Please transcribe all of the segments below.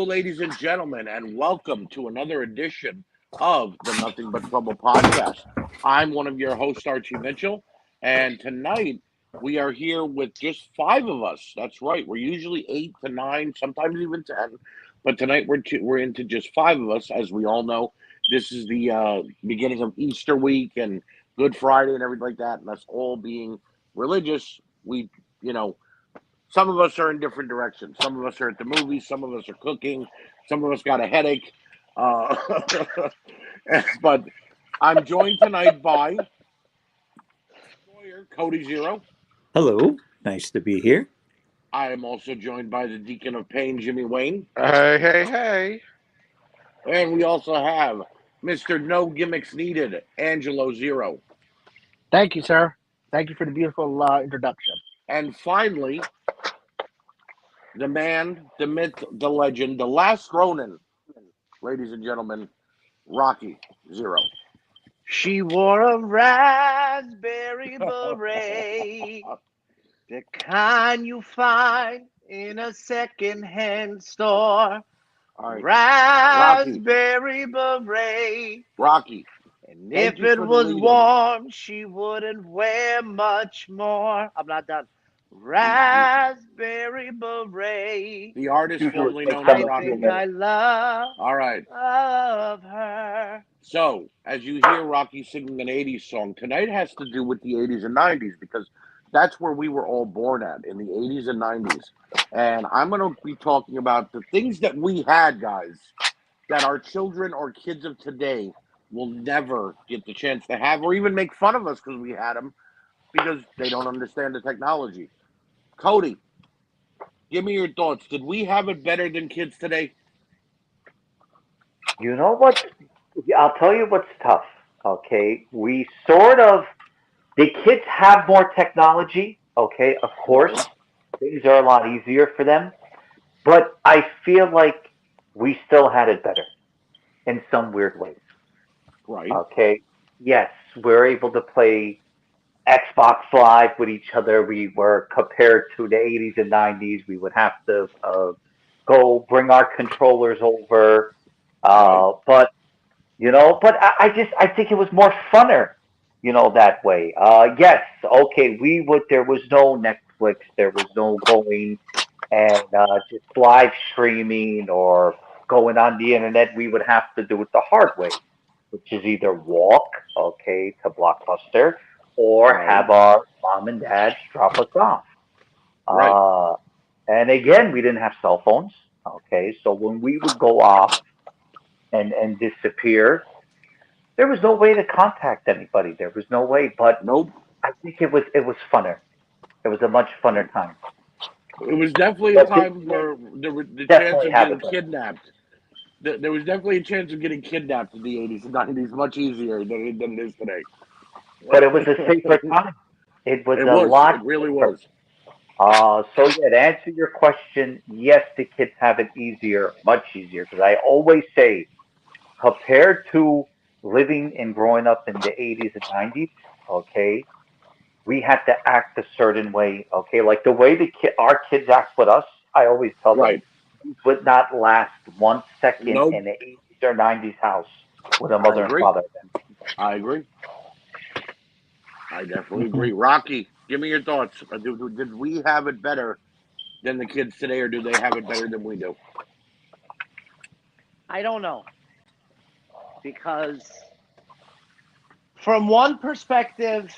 ladies and gentlemen, and welcome to another edition of the Nothing But Trouble podcast. I'm one of your hosts, Archie Mitchell, and tonight we are here with just five of us. That's right. We're usually 8 to 9, sometimes even 10, but tonight we're into just five of us. As we all know, this is the beginning of Easter week and Good Friday and everything like that, and us all being religious. We, you know, some of us are in different directions. Some of us are at the movies. Some of us are cooking. Some of us got a headache. Uh, but I'm joined tonight by lawyer Cody Zero. Hello, nice to be here. I am also joined by the Deacon of Pain, Jimmy Wayne. Hey, hey, hey. And we also have Mr. No Gimmicks Needed, Angelo Zero. Thank you, sir. Thank you for the beautiful introduction. And finally, the man, the myth, the legend, the last Ronin, ladies and gentlemen, Rocky Zero. She wore a raspberry beret, the kind you find in a second-hand store. All right, Raspberry beret. Rocky. And Thank if you it for the was lead-in. warm, she wouldn't wear much more. I'm not done. Raspberry beret. The artist Usually formerly takes known some as I Rocky. think I love All right. her. So, as you hear Rocky singing an 80s song, tonight has to do with the 80s and 90s because that's where we were all born at, in the 80s and 90s. And I'm going to be talking about the things that we had, guys, that our children or kids of today will never get the chance to have or even make fun of us because we had them because they don't understand the technology. Cody, give me your thoughts. Did we have it better than kids today? You know what? I'll tell you what's tough. Okay, we sort of the kids have more technology. Okay, of course, Right. things are a lot easier for them. But I feel like we still had it better in some weird ways. Right. Okay, yes, we're able to play Xbox Live with each other. We were compared to the 80s and 90s. We would have to go bring our controllers over. Right. But but I think it was more funner, that way. Yes, okay, there was no Netflix, there was no going and just live streaming or going on the internet. We would have to do it the hard way, which is either walk, okay, to Blockbuster or Right. have our mom and dad drop us off. Right. Uh, and again, we didn't have cell phones, okay, so when we would go off and disappear, there was no way to contact anybody. There was no way, but Nope. I think it was funner. It was a much funner time. It was definitely a But the time where there was the chance definitely of have getting it better. kidnapped. There was definitely a chance of getting kidnapped in the 80s and 90s much easier than it is today. But it was a safer time. It was It a was. lot It really safer. was. So yeah, to answer your question, yes, the kids have it easier, much easier, because I always say, compared to living and growing up in the 80s and 90s, okay, we had to act a certain way, okay? Like the way our kids act with us, I always tell them, Right. would not last 1 second Nope. in the 80s or 90s house with a I mother and agree. father. I agree. I definitely agree. Rocky, give me your thoughts. Did we have it better than the kids today, or do they have it better than we do? I don't know. Because from one perspective,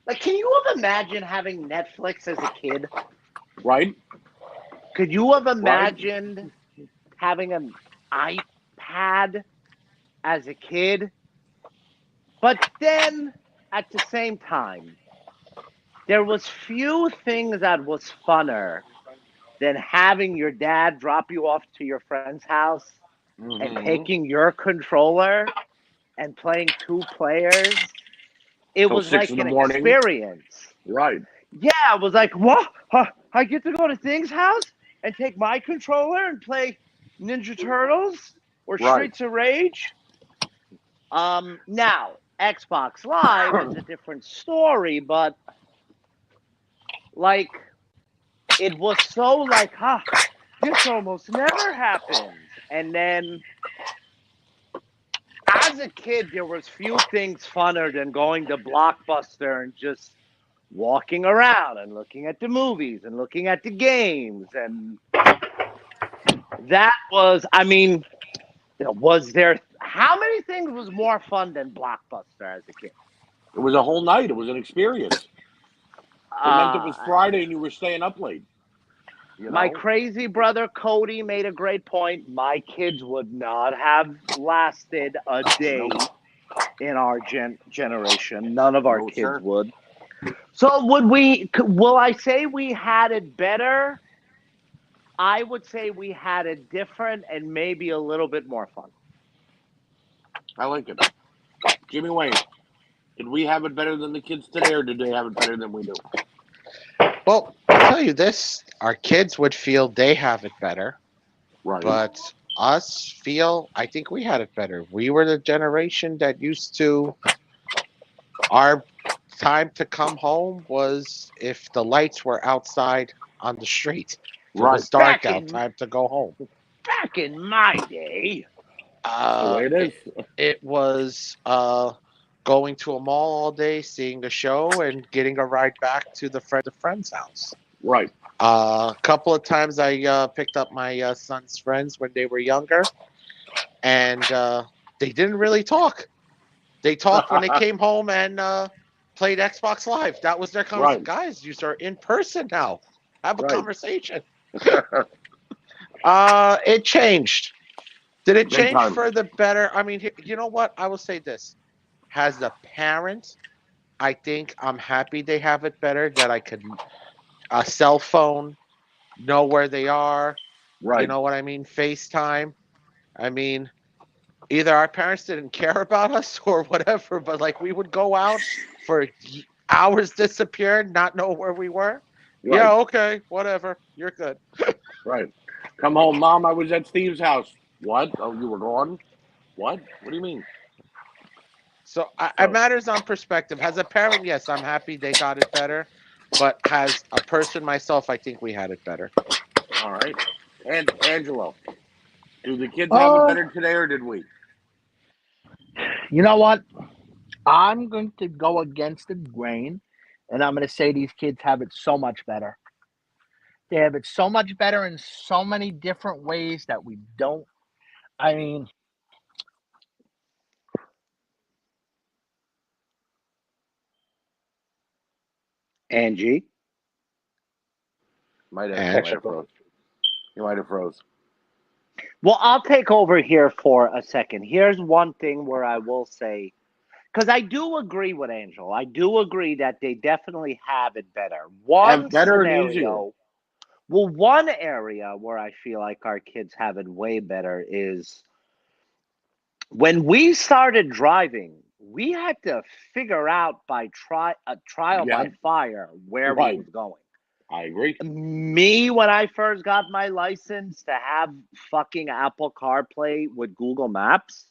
like, can you have imagined having Netflix as a kid? Right. Could you have Right. imagined having an iPad as a kid? But then, at the same time, there was few things that was funner than having your dad drop you off to your friend's house and Mm-hmm. taking your controller and playing two players. It Till was 6 like in the an morning. experience. Right. Yeah, I was like, what? Huh, I get to go to Thing's house and take my controller and play Ninja Turtles or Right. Streets of Rage? Now, Xbox Live is a different story, but like, it was so like, this almost never happens. And then as a kid, there was few things funner than going to Blockbuster and just walking around and looking at the movies and looking at the games. And that was, I mean, was there, how many things was more fun than Blockbuster as a kid? It was a whole night. It was an experience. It meant it was Uh, Friday and you were staying up late. You My know? crazy brother Cody made a great point. My kids would not have lasted a day Nope. in our generation. None of our No, kids sir. would. So will I say we had it better? I would say we had it different and maybe a little bit more fun. I like it. Jimmy Wayne, did we have it better than the kids today, or did they have it better than we do? Well, I'll tell you this: our kids would feel they have it better, Right. but us feel I think we had it better. We were the generation that used to. Our time to come home was if the lights were outside on the street. If it Right. was dark Back out, in- time to go home. Back in my day, That's the way it is. It was going to a mall all day, seeing the show, and getting a ride back to the friend's house. Right. A couple of times I picked up my son's friends when they were younger, and they didn't really talk. They talked when they came home and played Xbox Live. That was their conversation. Right. Guys, you are in person now. Have a Right. conversation. It changed. Did it Big change time. for the better? I mean, you know what? I will say this. As a parent, I think I'm happy they have it better, that I could, a cell phone, know where they are. Right. You know what I mean? FaceTime. I mean, either our parents didn't care about us or whatever, but like we would go out for hours, disappeared, not know where we were. Right. Yeah, okay, whatever. You're good. Right. Come home, Mom. I was at Steve's house. What? Oh, you were gone? What? What do you mean? So it matters on perspective. As a parent, yes, I'm happy they got it better. But as a person myself, I think we had it better. All right. And Angelo, do the kids have it better today, or did we? You know what? I'm going to go against the grain, and I'm going to say these kids have it so much better. They have it so much better in so many different ways that we don't. I mean, Angie. Might have, And- froze. You might have froze. Well, I'll take over here for a second. Here's one thing where I will say, because I do agree with Angel. I do agree that they definitely have it better. One better and easier. scenario, well, one area where I feel like our kids have it way better is when we started driving. We had to figure out by trial by fire where Right. we was going. I agree. Me, when I first got my license, to have fucking Apple CarPlay with Google Maps,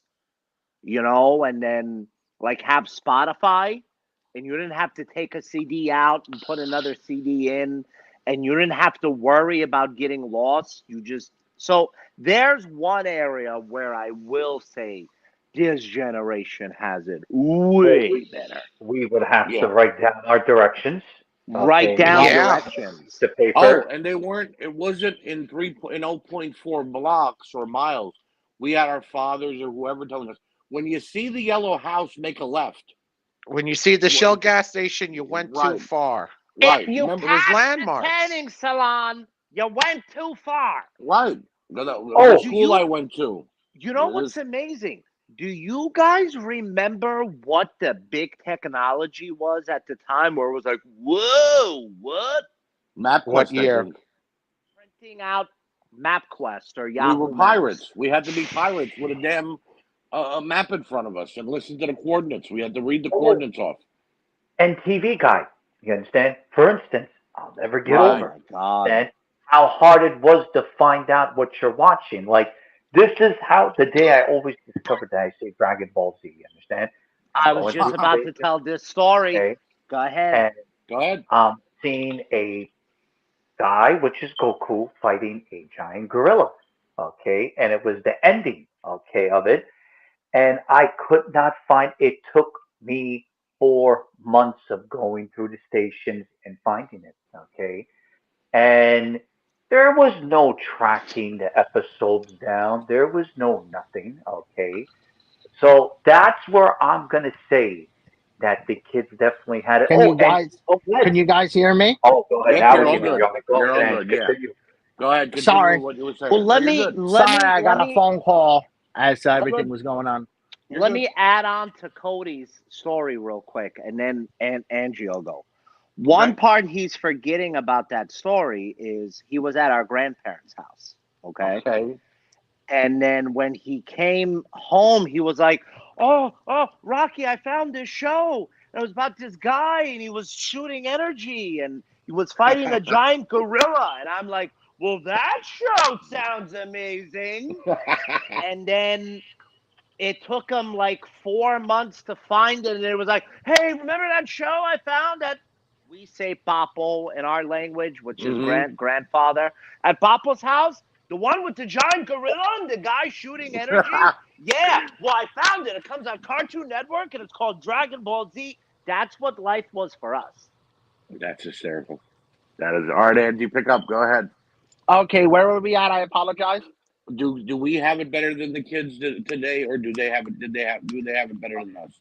you know, and then like have Spotify, and you didn't have to take a CD out and put another CD in, and you didn't have to worry about getting lost. So there's one area where I will say this generation has it way better. We would have Yeah. to write down our directions. Write down Yeah. directions. The paper. Oh, and they weren't. It wasn't in 0.4 blocks or miles. We had our fathers or whoever telling us, when you see the yellow house, make a left. When you see the Shell gas station, you went too Right. far. Right. If you Remember? It was passed the landmarks. tanning salon, you went too far. Right. The Oh. school I went to. You know It what's is- amazing? Do you guys remember what the big technology was at the time where it was like, whoa, what? MapQuest. What year? I think. Printing out MapQuest or We Yahoo were Maps. pirates. We had to be pirates with a damn a map in front of us and listen to the coordinates. We had to read the coordinates off. And TV guide. You understand? For instance, I'll never get Right. Oh over my God. and how hard it was to find out what you're watching. Like, this is how the day I always discovered that I say Dragon Ball Z. You understand? I was just about to tell this story. Okay, Go ahead. and Go ahead. seeing a guy, which is Goku, fighting a giant gorilla. Okay, and it was the ending, okay, of it, and I could not find. It took me 4 months of going through the stations and finding it. Okay, and there was no tracking the episodes down. There was no nothing. Okay, so that's where I'm gonna say that the kids definitely had it. Can Oh, you and guys oh, good. can you guys hear me? Oh, go ahead. Yep, Now you're we all can hear good. you. Go You're all ahead and good. Yeah. continue. Go ahead. Continue Sorry. what you were saying. Well, No, let you're me good. let Sorry, me I got let a me phone call as You're everything good. was going on. You're let good. me add on to Cody's story real quick, and then Angie will go. One Okay. part he's forgetting about that story is he was at our grandparents' house. Okay. Okay. And then when he came home, he was like, "Oh, Rocky, I found this show. And it was about this guy, and he was shooting energy, and he was fighting a giant gorilla." And I'm like, "Well, that show sounds amazing." And then it took him like 4 months to find it, and it was like, "Hey, remember that show I found that?" We say Papo in our language, which is hmm grandfather at Papo's house. The one with the giant gorilla and the guy shooting energy? Yeah. Well, I found it. It comes on Cartoon Network and it's called Dragon Ball Z. That's what life was for us. That's hysterical. That is all right, Angie. Pick up. Go ahead. Okay, where were we at? I apologize. Do we have it better than the kids today, or do they have it? Do they have it better than us?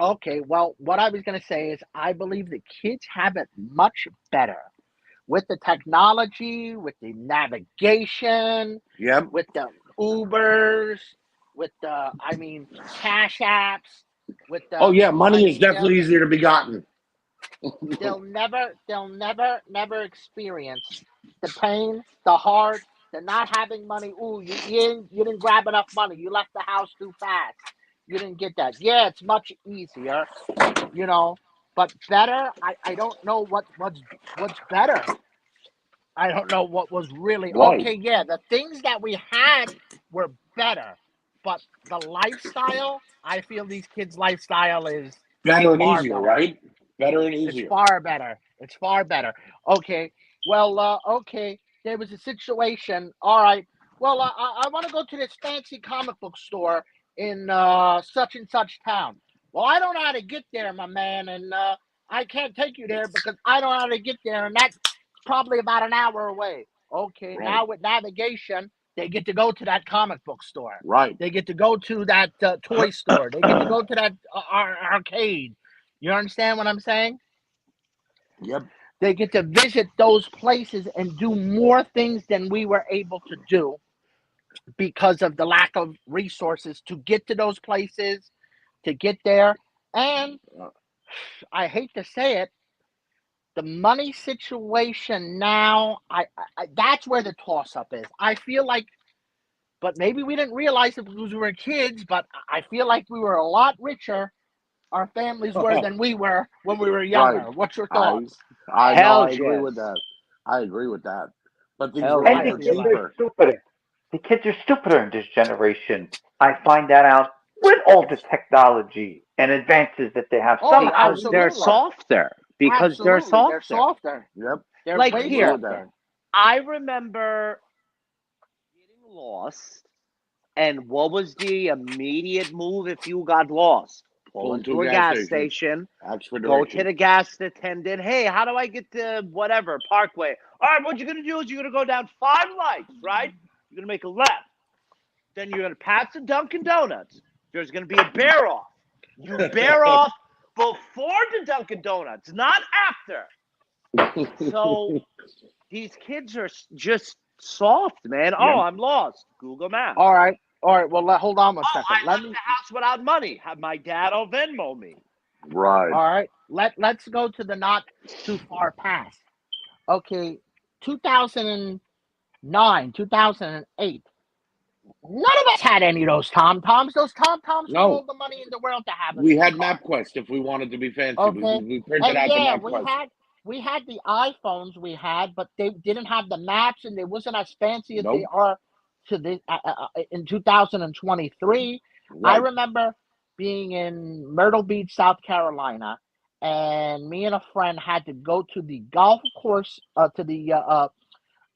Okay, well, what I was going to say is I believe the kids have it much better with the technology, with the navigation, Yep. with the Ubers, with the, I mean, Cash Apps, with Oh the, yeah, I money is mean, definitely easier to be gotten. they'll never experience the pain, the heart, the not having money. Ooh, you didn't grab enough money. You left the house too fast. You didn't get that. Yeah, it's much easier, you know, but better. I don't know what's better. I don't know what was really Right. okay. Yeah, the things that we had were better, but the lifestyle, I feel these kids' lifestyle is Better and far easier, better. right? Better and It's easier. far better. It's far better. Okay. Well, okay. There was a situation. All right. Well, I want to go to this fancy comic book store in such and such town. Well, I don't know how to get there, my man, and I can't take you there because I don't know how to get there, and that's probably about an hour away. Okay. Right. Now with navigation, they get to go to that comic book store. Right. They get to go to that toy store. They get to go to that arcade. You understand what I'm saying? Yep. They get to visit those places and do more things than we were able to do because of the lack of resources to get to those places, to get there. And I hate to say it, the money situation now, that's where the toss up is. I feel like, but maybe we didn't realize it because we were kids, but I feel like we were a lot richer, our families were, than we were when we were Right. younger. What's your I thoughts? I know. Hell I agree with yes. that. I agree with that. But things Hell were And I the also yes. feel kids like. are cheaper. stupider. The kids are stupider in this generation. I find that out with all the technology and advances that they have. Oh, Somehow Because we they're get lost. absolutely. softer. Because they're Absolutely. They're softer. softer. Yep. They're Like I way agree here, with that. softer. I remember getting lost. And what was the immediate move if you got lost? Pull Pull into into a a gas gas station. station, Ask for go to directions. the gas attendant. Hey, how do I get to whatever Parkway? All right, what you're gonna do is you're gonna go down 5 lights, right? You're gonna make a left. Then you're gonna pass the Dunkin' Donuts. There's gonna be a bear off. You bear off before the Dunkin' Donuts, not after. So these kids are just soft, man. Oh, Yep. I'm lost. Google Maps. All right. All right. Well, hold on one Oh, second. I Let left me. the house without money. Have my dad will Venmo me. Right. All right. Let's go to the not too far past. Okay. 2009, 2008. None of us had any of those Tom Toms. Those Tom Toms were No, all the money in the world to have in we the had car. MapQuest if we wanted to be fancy. Okay. We printed And out the yeah, MapQuest. we had the iPhones we had, but they didn't have the maps and they wasn't as fancy as they Nope. are to the in 2023. I Right. remember being in Myrtle Beach, South Carolina, and me and a friend had to go to the golf course, to the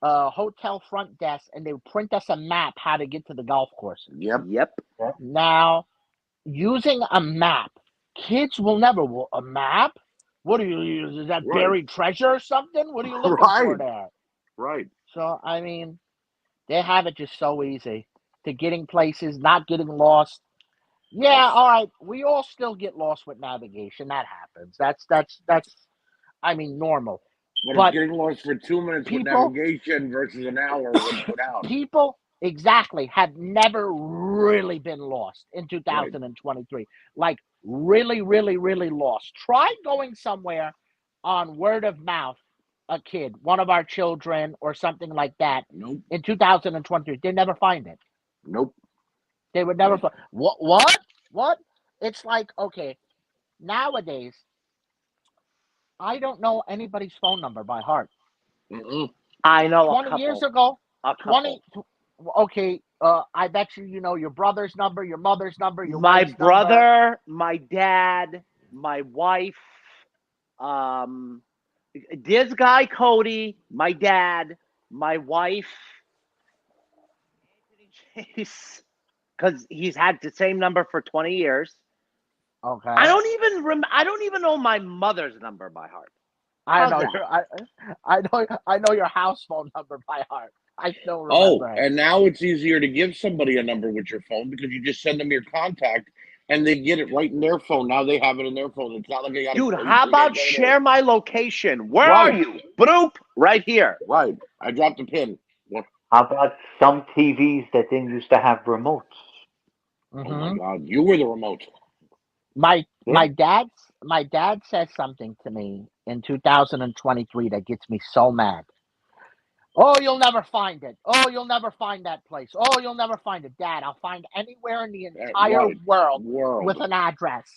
hotel front desk, and they would print us a map how to get to the golf courses. Yep. Yep. Now, using a map, kids will never. Well, a map? What do you use? Is that Right. buried treasure or something? What are you looking for Right. there? Right. So, I mean, they have it just so easy to getting places, not getting lost. Yeah, all right. We all still get lost with navigation. That happens. That's I mean, normal. But, But it's getting lost for 2 minutes with people navigation versus an hour without. people exactly have never really been lost in 2023. Like really, really, really lost. Try going somewhere on word of mouth, a kid, one of our children, or something like that Nope. in 2023. They never find it. Nope. They would never find what? It's like, okay, nowadays I don't know anybody's phone number by heart. Mm-mm. I know a 20 couple. years ago, A couple. 20 okay, I bet you know your brother's number, your mother's number, your My wife's brother, number. my dad, my wife, this guy Cody, my dad, my wife, Anthony Chase, because he's had the same number for 20 years. Okay. I don't even know my mother's number by heart. I How's know that? I know your house phone number by heart. I still Oh, remember it. and now it's easier to give somebody a number with your phone because you just send them your contact and they get it right in their phone. Now they have it in their phone. It's not like they got Dude, how about share my location? Where are Right. you? Bloop, right here. Right. I dropped a pin. What? How about some TVs that didn't used to have remotes? Oh my Mhm. God. You were the remote. My Yeah. my dad says something to me in 2023 that gets me so mad. Oh, you'll never find it. Oh, you'll never find that place. Oh, you'll never find it. Dad, I'll find anywhere in the entire Right. world World. with an address.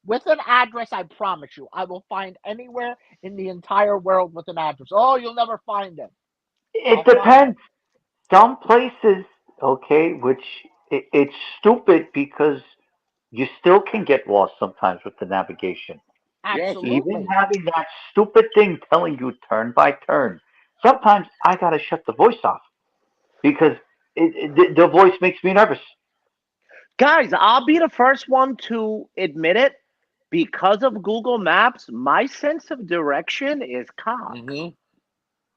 With an address, I promise you. I will find anywhere in the entire world with an address. Oh, you'll never find it. I'll It find depends. Some places, okay, which it's stupid because you still can get lost sometimes with the navigation. Yes. Even Absolutely. having that stupid thing telling you turn by turn. Sometimes I gotta shut the voice off because the voice makes me nervous. Guys, I'll be the first one to admit it. Because of Google Maps, my sense of direction is cock. Mm-hmm.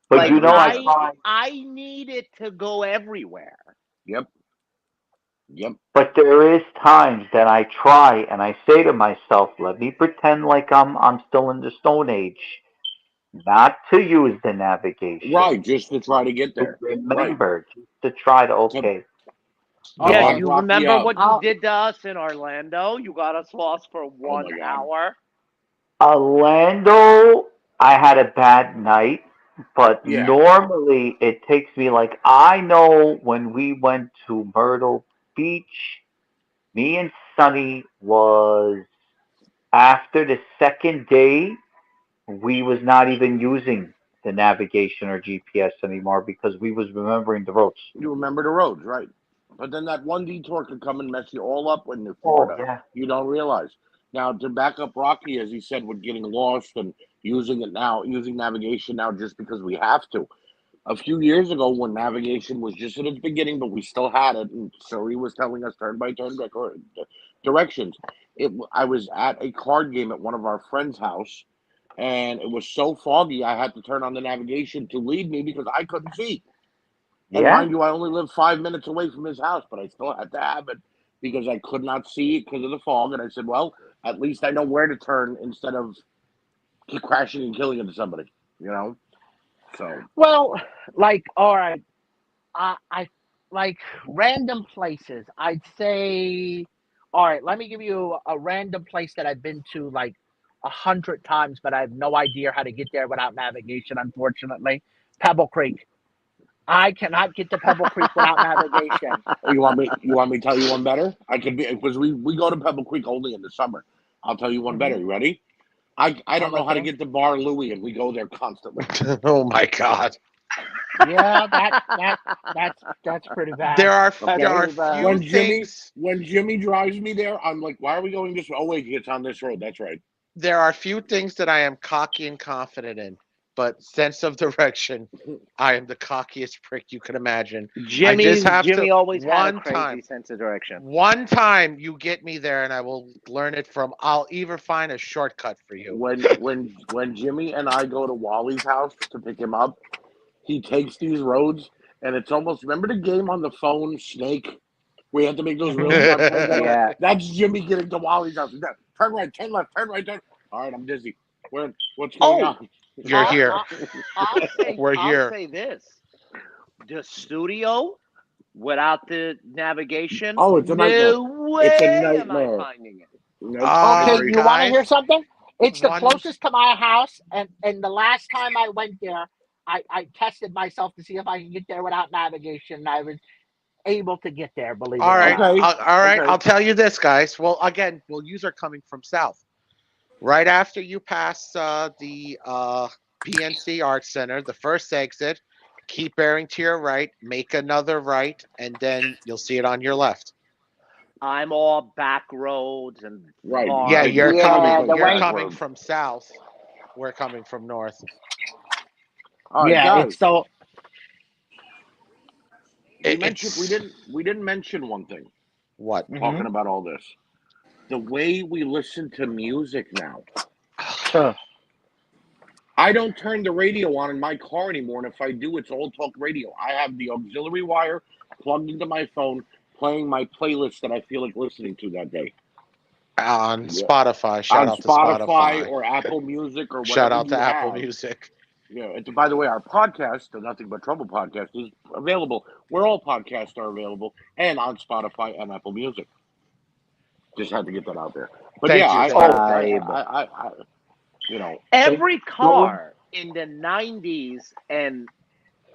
But Like you know, I I find, I need it to go everywhere. Yep. Yep. but there is times that I try and I say to myself, let me pretend like I'm still in the Stone Age, not to use the navigation, Right. Just to try to get to there. Right. remember, to try to To, okay. to Yeah, Okay. have you Rocky remember up. what you did to us in Orlando? You got us lost for Oh 1 my God. hour. Orlando, I had a bad night, but Yeah. normally it takes me like I know when we went to Myrtle Beach, me and Sunny was after the second day, we was not even using the navigation or GPS anymore because we was remembering the roads. You remember the roads, right? But then that one detour could come and mess you all up when you're Oh Florida. yeah. You don't realize. Now to back up Rocky, as he said, with getting lost and using it now, using navigation now just because we have to. A few years ago, when navigation was just at its beginning, but we still had it, and Siri was telling us turn by turn directions. I was at a card game at one of our friends' house, and it was so foggy I had to turn on the navigation to lead me because I couldn't see. And Yeah. mind you, I only live 5 minutes away from his house, but I still had to have it because I could not see it because of the fog. And I said, well, at least I know where to turn instead of keep crashing and killing into somebody, you know? So, Well, like, all right. I like random places. I'd say, all right, let me give you a random place that I've been to like 100 times, but I have no idea how to get there without navigation, unfortunately. Pebble Creek. I cannot get to Pebble Creek without navigation. you want me to tell you one better? I could be, because we go to Pebble Creek only in the summer. I'll tell you one better. Hmm. You ready? I I'm don't know how to listening. get to Bar Louie, and we go there constantly. Oh my God. Yeah, that's pretty bad. There are That's there Okay? are pretty bad. few When Jimmy things. when Jimmy drives me there, I'm like, why are we going this way? Oh wait, it's on this road. That's right. there are few things that I am cocky and confident in, but sense of direction, I am the cockiest prick you can imagine. Jimmy, just have to- Jimmy always had one a crazy time. sense of direction. One time you get me there, and I will learn it from. I'll even find a shortcut for you. When Jimmy and I go to Wally's house to pick him up, he takes these roads, and it's almost, remember the game on the phone, Snake? We had to make those real sharp turns. Yeah. That's Jimmy getting to Wally's house. Turn right, turn left, turn right, turn. All right, I'm dizzy. What's going on? You're here. We're here. I'll say this: the studio without the navigation. Oh, it's a nightmare. No way It's a am I nightmare. finding it. No, Ah, Okay, you want to hear guys, something? It's the one- closest to my house, and the last time I went there, I tested myself to see if I could get there without navigation. And I was able to get there. Believe it All or right, not. Okay. all right. Okay. I'll tell you this, guys. Well, again, yous are coming from south. Right after you pass the PNC Arts Center, the first exit, keep bearing to your right, make another right, and then you'll see it on your left. I'm all back roads and Right. bars. Yeah, you're Yeah, coming. the You're way- coming from south. We're coming from north. All right, Yeah, guys. it's so. We didn't mention one thing. What? Talking about all this, the way we listen to music now. Sure. I don't turn the radio on in my car anymore, and if I do, it's old talk radio. I have the auxiliary wire plugged into my phone, playing my playlist that I feel like listening to that day On Yeah. Spotify. Shout on out to Spotify. or Apple Music or whatever. Shout out to you Apple have. Music. Yeah, and by the way, our podcast, the Nothing But Trouble podcast, is available where all podcasts are available, and on Spotify and Apple Music. Just had to get that out there. But Thank yeah, you, I you know, Every car in the 90s and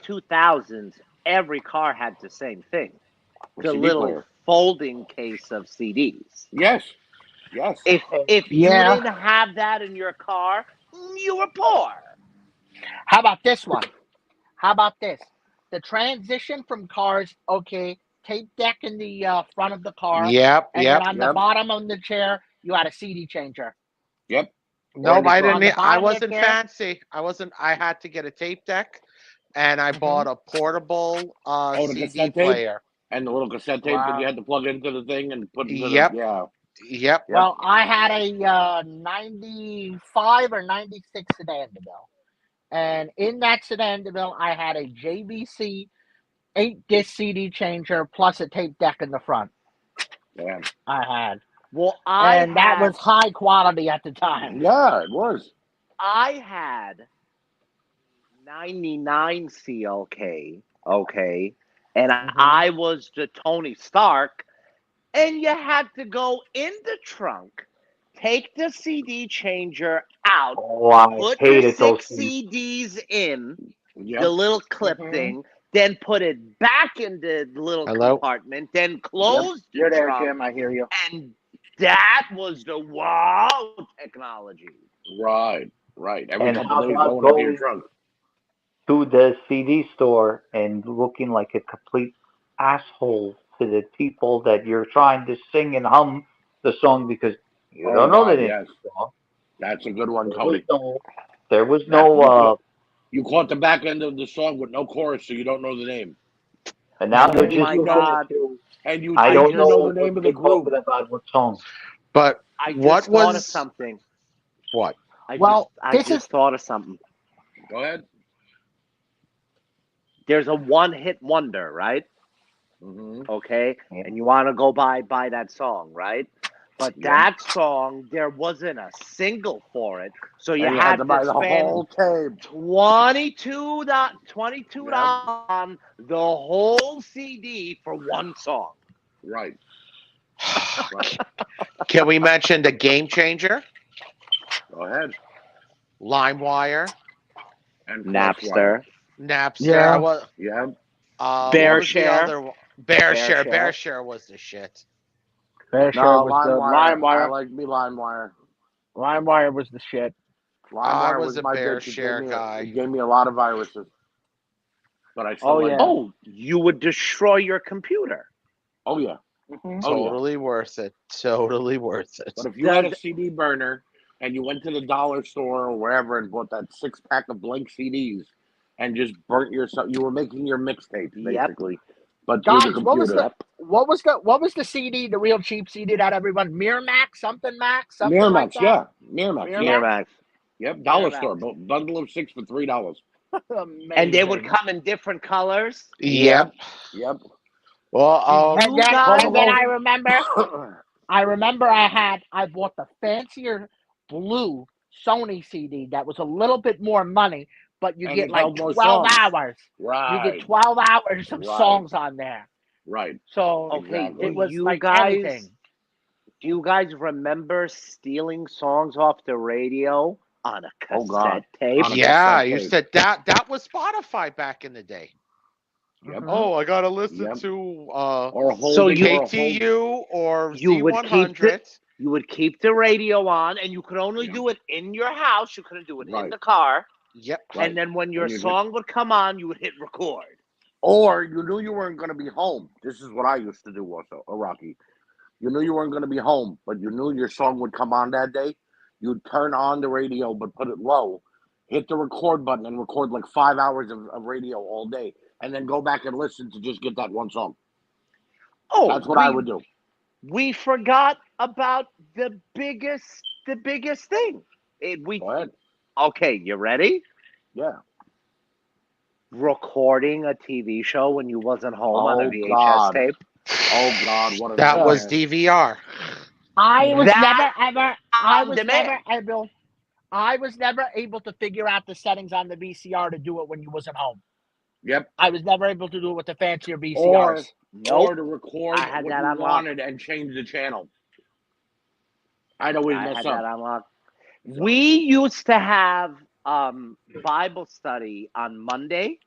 2000s, every car had the same thing. The CD little player. folding case of CDs. Yes. If Yeah. you didn't have that in your car, you were poor. How about this one? How about this? The transition from cars. Okay, tape deck in the front of the car, Yep. and Yep. then on the bottom of the chair, you had a CD changer. Yep. Nope, I On didn't. the I bottom of wasn't there? fancy. I had to get a tape deck, and I bought a portable the CD cassette tape? player. And the little cassette tape that Wow. you had to plug into the thing and put into Yep. the yeah. Yep. Well, I had a 95 or 96 sedan DeVille. And in that sedan DeVille, I had a JVC 8-disc CD changer plus a tape deck in the front. Damn. I had. Well, That was high quality at the time. Yeah, it was. I had 99 CLK, okay, and I was the Tony Stark, and you had to go in the trunk, take the CD changer out, Oh, I put the hated those 6 things. CDs in the Yep. little clip thing, then put it back in the little Hello? compartment, then close the You're there, trunk, Jim. I hear you. and that was the wow technology. Right. Every And couple how days about going up to your going- trunk. To the CD store and looking like a complete asshole to the people that you're trying to sing and hum the song because you Oh, don't know God, the name yes. of the song. That's a good one, There Cody. was no, You caught the back end of the song with no chorus, so you don't know the name. and now they're Oh just my looking God. to- And you I think don't you know know the name of the they're talking group. about what song. But I just what thought of was something. what? I this just thought of something. Go ahead. There's a one-hit wonder, right? Mm-hmm. Okay, Yeah. and you want to go buy that song, right? But Yeah. that song, there wasn't a single for it, so you And had to buy the spend whole tape. $22 on the whole CD for one song. Right. Can we mention the Game Changer, Go ahead. LimeWire, And Napster. Napster? Yeah. Yeah. What Bear was the Share. other one? Bear Share. Share. Bear Share was the shit. Fair No, share was the LimeWire. I LimeWire. like me LimeWire. LimeWire was the shit. LimeWire was a my Bear bitch. It Share gave me guy. It gave me a lot of viruses. But I still Oh, like yeah. it. Oh, you would destroy your computer. Oh, yeah. Mhm. Oh, yeah. Totally worth it. Totally worth it. But if you had a Does- CD burner and you went to the dollar store or wherever and bought that 6-pack of blank CDs and just burnt yourself. You were making your mixtapes Yep. basically, but through the Guys, what was computer. the CD, the real cheap CD that everyone Miramax, something like Miramax, that? yeah, Miramax, yeah. Miramax. Yep, dollar Miramax. store, bundle of 6 for $3. Amazing. And they would come in different colors. Yep. Yep. Well, And then, guys- and then I remember I bought the fancier blue Sony CD that was a little bit more money, but you And get it like held more 12 songs. hours. Right. You get 12 hours of Right. songs on there. Right. So Okay, Exactly. it was you like guys, anything. do you guys remember stealing songs off the radio on a Oh, God. cassette tape? On a yeah, cassette you tape. said that was Spotify back in the day. Yep. Oh, I gotta listen Yep. to Or holding So you- or hold- KTU or You would keep C100. You would keep the radio on, and you could only Yeah. do it in your house. You couldn't do it in Right. the car. Yep. Right. And then when your And you song would come on, you would hit record. Or you knew you weren't going to be home. This is what I used to do also, Rocky. You knew you weren't going to be home, but you knew your song would come on that day. You'd turn on the radio, but put it low, hit the record button, and record like 5 hours of radio all day, and then go back and listen to just get that one song. Oh, That's what I would do. We forgot about the biggest thing. Go ahead. Okay, you ready? Yeah. Recording a TV show when you wasn't home on a Oh, VHS God. tape. Oh, God. What a That was nightmare. DVR. I was That I on was demand. never able to figure out the settings on the VCR to do it when you wasn't home. Yep. I was never able to do it with the fancier Or, VCRs. or to record I had what that you unlocked. wanted and change the channel. I'd always I mess had up. that unlocked. We used to have Bible study on Monday,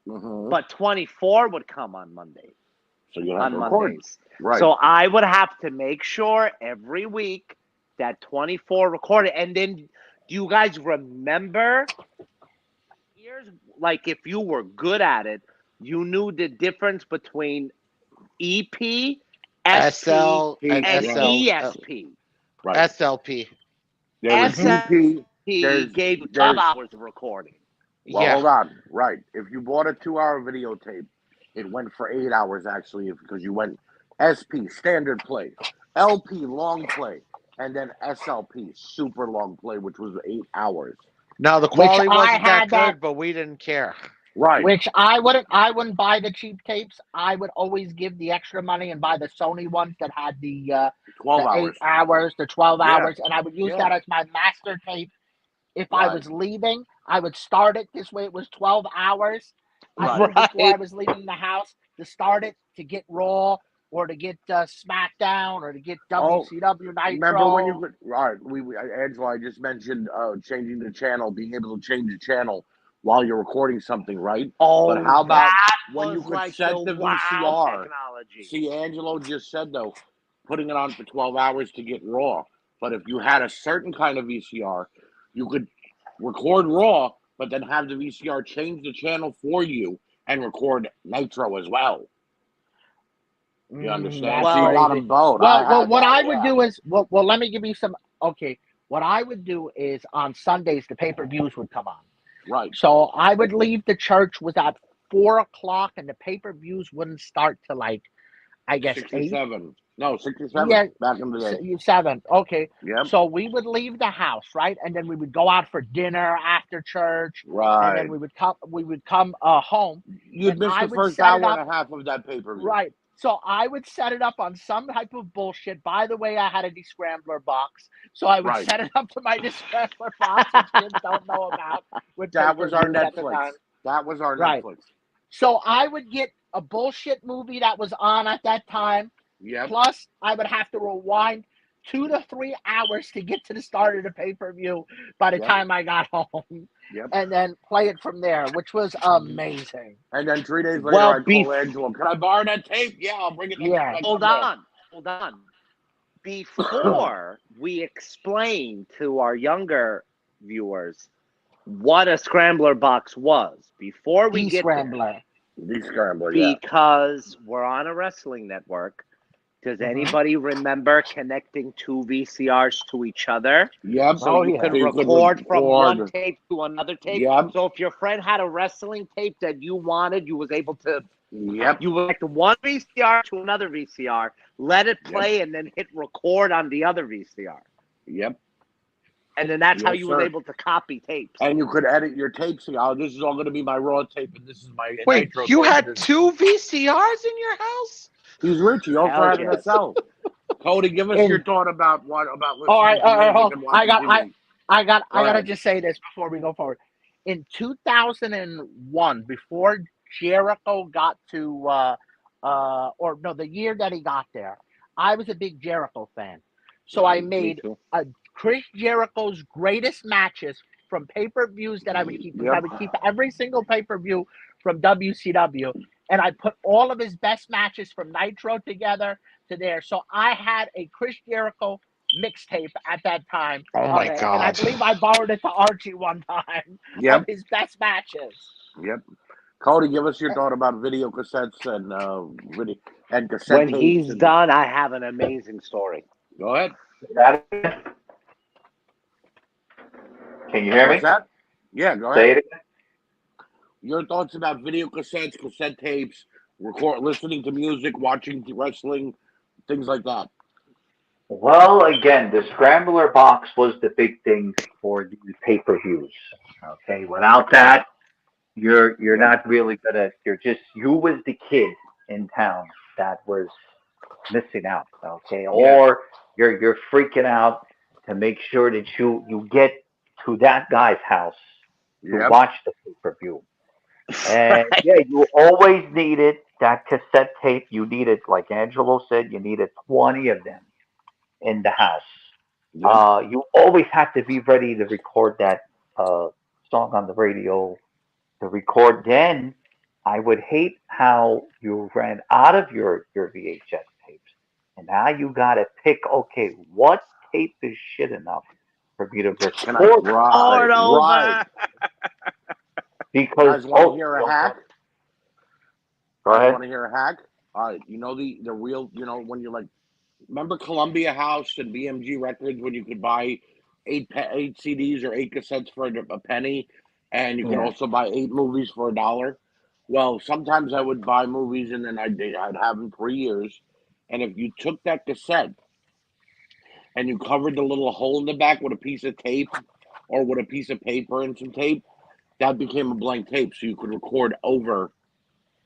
Mhm. but 24 would come on Monday. So you have On to record. Mondays. Right. So I would have to make sure every week that 24 recorded. And then, do you guys remember? Here's like if you were good at it, you knew the difference between EP, SP, SL and and SL. ESP. right. SLP. There was EP. He There's- gave you there's- 12 hours of recording. Well, Yeah. hold on. Right. If you bought a 2-hour videotape, it went for 8 hours actually because you went SP, standard play, LP, long play, and then SLP, super long play, which was 8 hours. Now the Which quality I wasn't that had that- good, but we didn't care. Right. Which I wouldn't buy the cheap tapes. I would always give the extra money and buy the Sony ones that had the 12 8 hours. hours, the 12 Yeah. hours, and I would use Yeah. that as my master tape. If I Right. was leaving, I would start it. This way it was 12 hours. I Right. knew before I was leaving the house to start it, to get Raw or to get SmackDown or to get WCW Nitro. Remember when you could, right? Angela, I just mentioned changing the channel, being able to change the channel while you're recording something, right? Oh, But how about that when you was could like set the the wow VCR? technology. See, Angelo just said though, putting it on for 12 hours to get Raw. But if you had a certain kind of VCR, you could record Raw, but then have the VCR change the channel for you and record Nitro as well. You understand? That's So you got crazy. them both. Well, what I would yeah. do is, well, let me give you some. Okay, what I would do is on Sundays the pay-per-views would come on. Right. So I would leave the church was at 4 o'clock, and the pay-per-views wouldn't start till like, I guess 8, 67. No, 67 Yeah. back in the day. 7. Okay, Yep. so we would leave the house, right, and then we would go out for dinner after church, and Right. then we would come home, You'd and miss I the would first set hour it up- and a half of that pay-per-view. right. So I would set it up on some type of bullshit. By the way, I had a descrambler box, so I would Right. set it up to my descrambler box, which kids don't know about. With That was our pay-per-views at the Netflix. time. That was our Right. Netflix. So I would get a bullshit movie that was on at that time. Yep. Plus, I would have to rewind 2 to 3 hours to get to the start of the pay-per-view by the Yep. time I got home, Yep. and then play it from there, which was amazing. And then 3 days later, Well, I call Angelo. Can I borrow that tape? Yeah, I'll bring it. next Yeah. time I Hold come back." on. Hold on. Before we explain to our younger viewers what a scrambler box was, before we get there, Descrambler. The scrambler, yeah. because we're on a wrestling network, Does Mhm. anybody remember connecting two VCRs to each other? Yep. So Oh, you yeah. could So you could record from one record. tape to another tape. Yep. So if your friend had a wrestling tape that you wanted, you was able to Yep. you would connect one VCR to another VCR, let it play, and then hit record on the other VCR. Yep. And then that's how Yes, you sir. was able to copy tapes. And you could edit your tapes. See, oh, this is all going to be my raw tape, and this is my Wait, nitro you tape. had two VCRs in your house? He's rich. He also Hell had an yes. SL. Cody, give us And- your thought about listening All right, to all right, music hold- and I watching got, TV. I Go gotta ahead. just say this before we go forward. In 2001, before Jericho got to, or no, the year that he got there, I was a big Jericho fan. So I Me made too. Chris Jericho's greatest matches from pay-per-views that I would keep. Yep. I would keep every single pay-per-view from WCW, and I put all of his best matches from Nitro together to there. So I had a Chris Jericho mixtape at that time. Oh my And I God. believe I borrowed it to Archie one time Yep. of his best matches. Yep. Cody, give us your thought about video cassettes and cassette When tapes. he's and- done, I have an amazing story. Go ahead. Can you hear me? What's that? Yeah, go Say ahead. it again. Your thoughts about video cassettes, cassette tapes, listening to music, watching wrestling, things like that. Well, again, the scrambler box was the big thing for the pay-per-views. Okay, without that, you're not really gonna. You was the kid in town that was missing out. Okay, or you're freaking out to make sure that you get to that guy's house to Yep. watch the pay-per-view. And yeah, you always needed that cassette tape. You needed, like Angelo said, you needed 20 of them in the house. Yep. You always had to be ready to record that song on the radio. To record, then I would hate how you ran out of your VHS tapes, and now you got to pick. Okay, what tape is shit enough for me to Can I? record? Hard over. Right. You Because guys want to hear a hack? Go You ahead. want to hear a hack? All right. You know the real. You know when you're like, remember Columbia House and BMG Records when you could buy eight CDs or 8 cassettes for a penny, and you could Yeah. also buy 8 movies for $1. Well, sometimes I would buy movies and then I'd have them for years. And if you took that cassette and you covered the little hole in the back with a piece of tape or with a piece of paper and some tape, that became a blank tape, so you could record over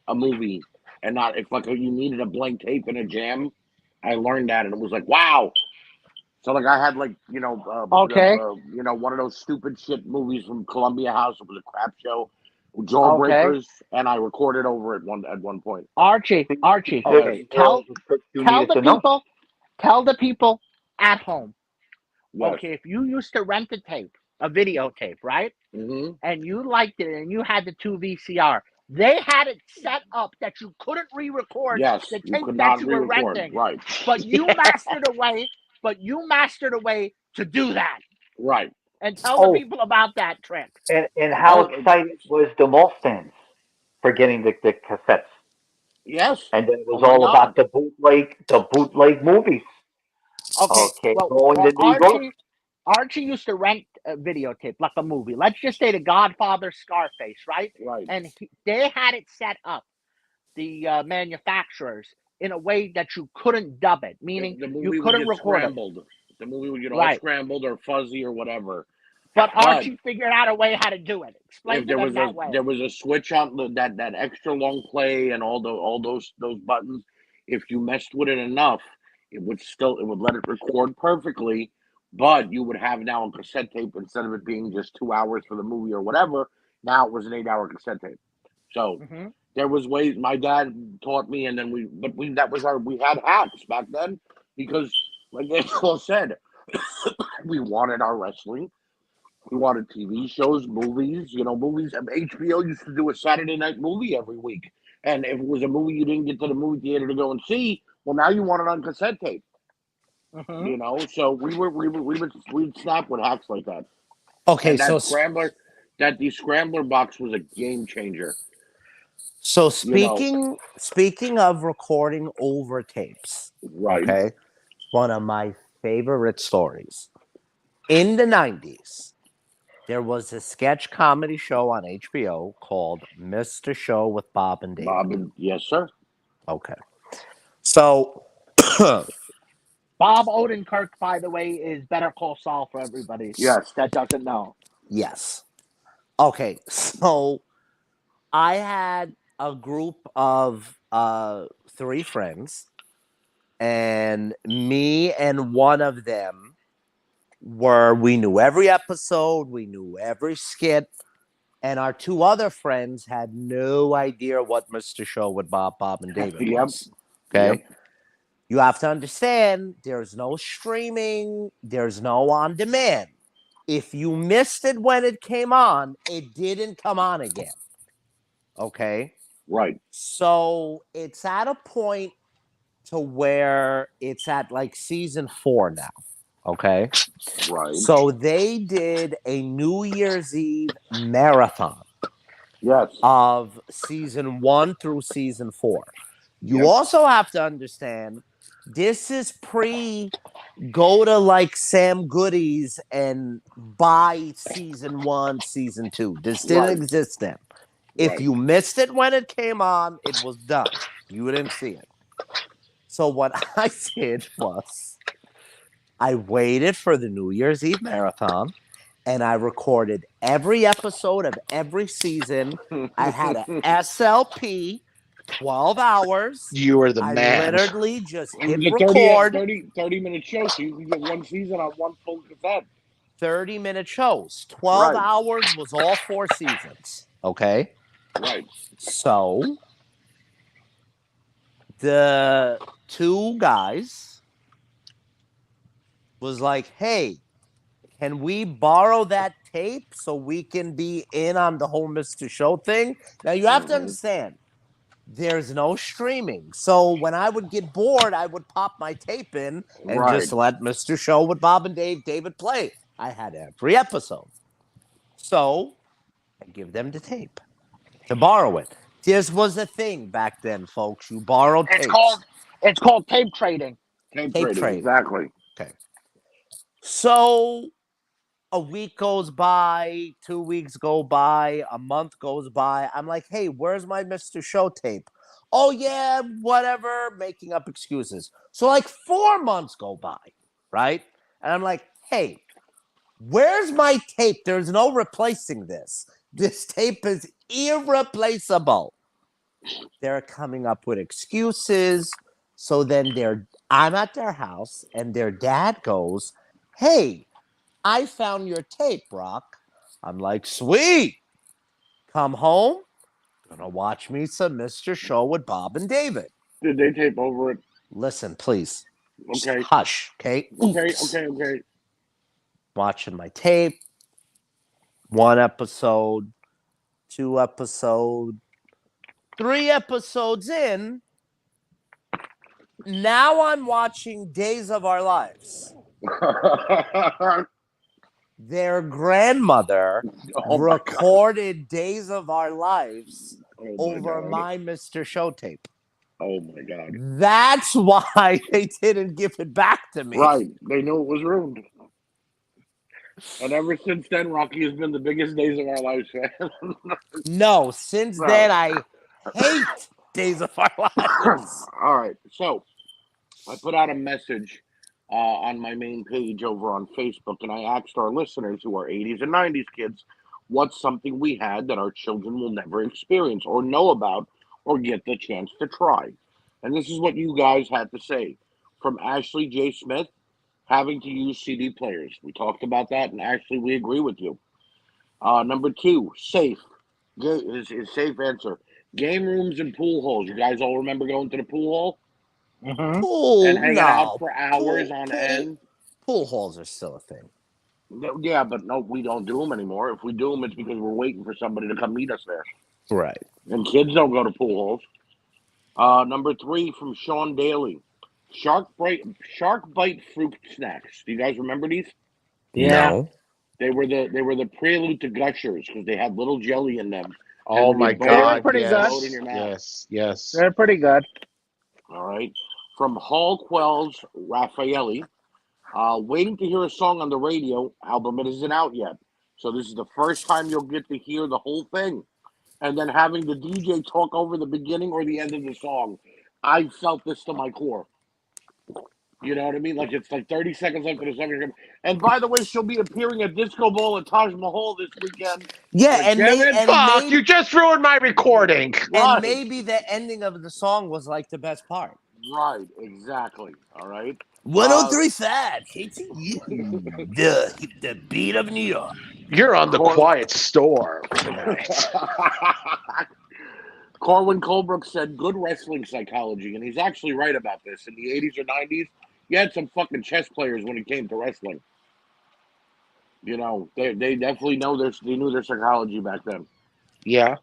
a movie and not if like you needed a blank tape in a jam. I learned that and it was like wow. So like I had like Okay. one of those stupid shit movies from Columbia House. It was a crap show, Jawbreakers, and I recorded over at one point. Archie, Okay. tell You tell needed the to know. people, tell the people at home. Yes. Okay, if you used to rent a tape, a videotape, right? Mm-hmm. And you liked it and you had the 2 VCR, they had it set up that you couldn't re-record Yes. the You tape could that not you were re-record. renting. Right. But you mastered a way. But you mastered a way to do that. Right. And tell the people about that trick. And how Oh, excited was the mall stands for getting the cassettes? Yes. And then it was Oh my all God. about the bootleg movies. Okay. Going Well, to New York. Archie used to rent a videotape, like a movie. Let's just say The Godfather, Scarface, right? Right. And they had it set up, the manufacturers, in a way that you couldn't dub it, meaning the movie you would couldn't get record it. scrambled. The movie would get all Right. scrambled or fuzzy or whatever. But But Archie figured out a way how to do it. Explain if to there them was that way. there was a switch on that extra long play and all those buttons, if you messed with it enough, it would let it record perfectly, but you would have now a cassette tape instead of it being just 2 hours for the movie or whatever. Now it was an 8-hour cassette tape. So hmm there was ways my dad taught me, and then we had hacks back then because like Angelo said, we wanted our wrestling. We wanted TV shows, movies. Movies. HBO used to do a Saturday night movie every week, and if it was a movie you didn't get to the movie theater to go and see, well, now you want it on cassette tape. hmm So we'd snap with hacks like that. Okay, And so the scrambler box was a game changer. So You know. speaking of recording over tapes, Right. okay, one of my favorite stories. In the 90s, there was a sketch comedy show on HBO called Mr. Show with Bob and David. Bob and yes, sir. Okay. So Bob Odenkirk, by the way, is Better Call Saul for everybody Yes. that doesn't know. yes. Okay, so I had a group of 3 friends, and me and one of them we knew every episode, we knew every skit, and our 2 other friends had no idea what Mr. Show with Bob and David Yep. was. Okay. Yep. You have to understand there's no streaming, there's no on demand. If you missed it when it came on, it didn't come on again. Okay. Right. So it's at a point to where it's at like season 4 now. Okay. Right. So they did a New Year's Eve marathon Yes. of season 1 through season 4. You Yep. also have to understand this is go to like Sam Goody's and buy season 1, season 2. This didn't Right. exist then. If Right. you missed it when it came on, it was done. You didn't see it. So what I did was I waited for the New Year's Eve marathon and I recorded every episode of every season. I had an SLP, 12 hours. You were the I man. literally just It hit was a record. 30-minute show, so you can get one season on one full cassette. 30-minute shows. 12 Right. hours was all 4 seasons. Okay. Right. So the 2 guys was like, hey, can we borrow that tape so we can be in on the whole Mr. Show thing? Now you have to understand, there's no streaming. So when I would get bored, I would pop my tape in and Right. just let Mr. Show with Bob and David play. I had every episode. So I give them the tape to borrow it. This was a thing back then, folks. You borrowed tapes. It's called tape trading. Tape Tape trading. trading. Exactly. So a week goes by, 2 weeks go by, a month goes by. I'm like, hey, where's my Mr. Show tape? Oh, yeah, whatever, making up excuses. So like 4 months go by, right? And I'm like, hey, where's my tape? There's no replacing this. This tape is irreplaceable. They're coming up with excuses. So then I'm at their house and their dad goes, hey, I found your tape, Rock. I'm like, sweet. Come home. Gonna watch me some Mr. Show with Bob and David. Did they tape over it? Listen, please. Okay. Just hush, okay? Okay. Oops. Okay. Watching my tape. 1 episode, 2 episode, 3 episodes in. Now I'm watching Days of Our Lives. Their grandmother Oh my recorded Days of Our Lives God. over God. my Mr. Show tape. Oh my God. That's why they didn't give it back to me. Right. They knew it was ruined. And ever since then, Rocky has been the biggest Days of Our Lives fan. No, since Right. then I hate Days of Our Lives. All right. So I put out a message on my main page over on Facebook, and I asked our listeners who are 80s and 90s kids what's something we had that our children will never experience or know about or get the chance to try. And this is what you guys had to say. From Ashley J. Smith, having to use CD players. We talked about that, and Ashley, we agree with you. Number 2, safe. Is safe answer. Game rooms and pool halls. You guys all remember going to the pool hall? Mm-hmm. Pool, And hanging no. out for hours Pool- on pool- end. Pool halls are still a thing. Yeah, but no, we don't do them anymore. If we do them, it's because we're waiting for somebody to come meet us there. Right. And kids don't go to pool halls. Number 3 from Sean Daly. Shark bite fruit snacks. Do you guys remember these? Yeah. No. They were the prelude to Gushers because they had little jelly in them Oh would my be both God! They're pretty Yes, load in your mouth. yes. They're pretty good. All right. From Hall Quells Raffaelli, waiting to hear a song on the radio. Album it isn't out yet, so this is the first time you'll get to hear the whole thing. And then having the DJ talk over the beginning or the end of the song, I felt this to my core. You know what I mean? Like it's like 30 seconds after the song. And by the way, she'll be appearing at Disco Ball at Taj Mahal this weekend. Yeah, With and Kevin. Fuck! You just ruined my recording. Right. maybe the ending of the song was like the best part. Right, exactly. All right. 103.5 KTU, the beat of New York. You're on the Cor- quiet storm tonight. Corwin Colebrook said good wrestling psychology, and he's actually right about this. In the 80s or 90s, you had some fucking chess players when it came to wrestling. You know, they definitely they knew their psychology back then. Yeah.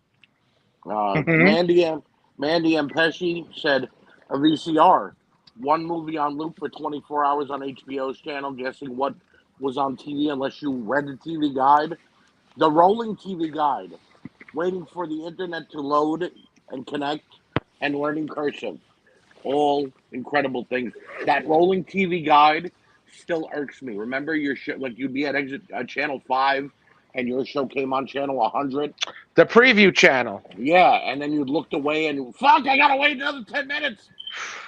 Mandy M. Pesci said a VCR, one movie on loop for 24 hours on HBO's channel, guessing what was on TV unless you read the TV guide. The rolling TV guide, waiting for the internet to load and connect, and learning cursive. All incredible things. That rolling TV guide still irks me. Remember your show, like you'd be at channel 5 and your show came on channel 100? The preview channel. Yeah, and then you looked away and, fuck, I gotta wait another 10 minutes.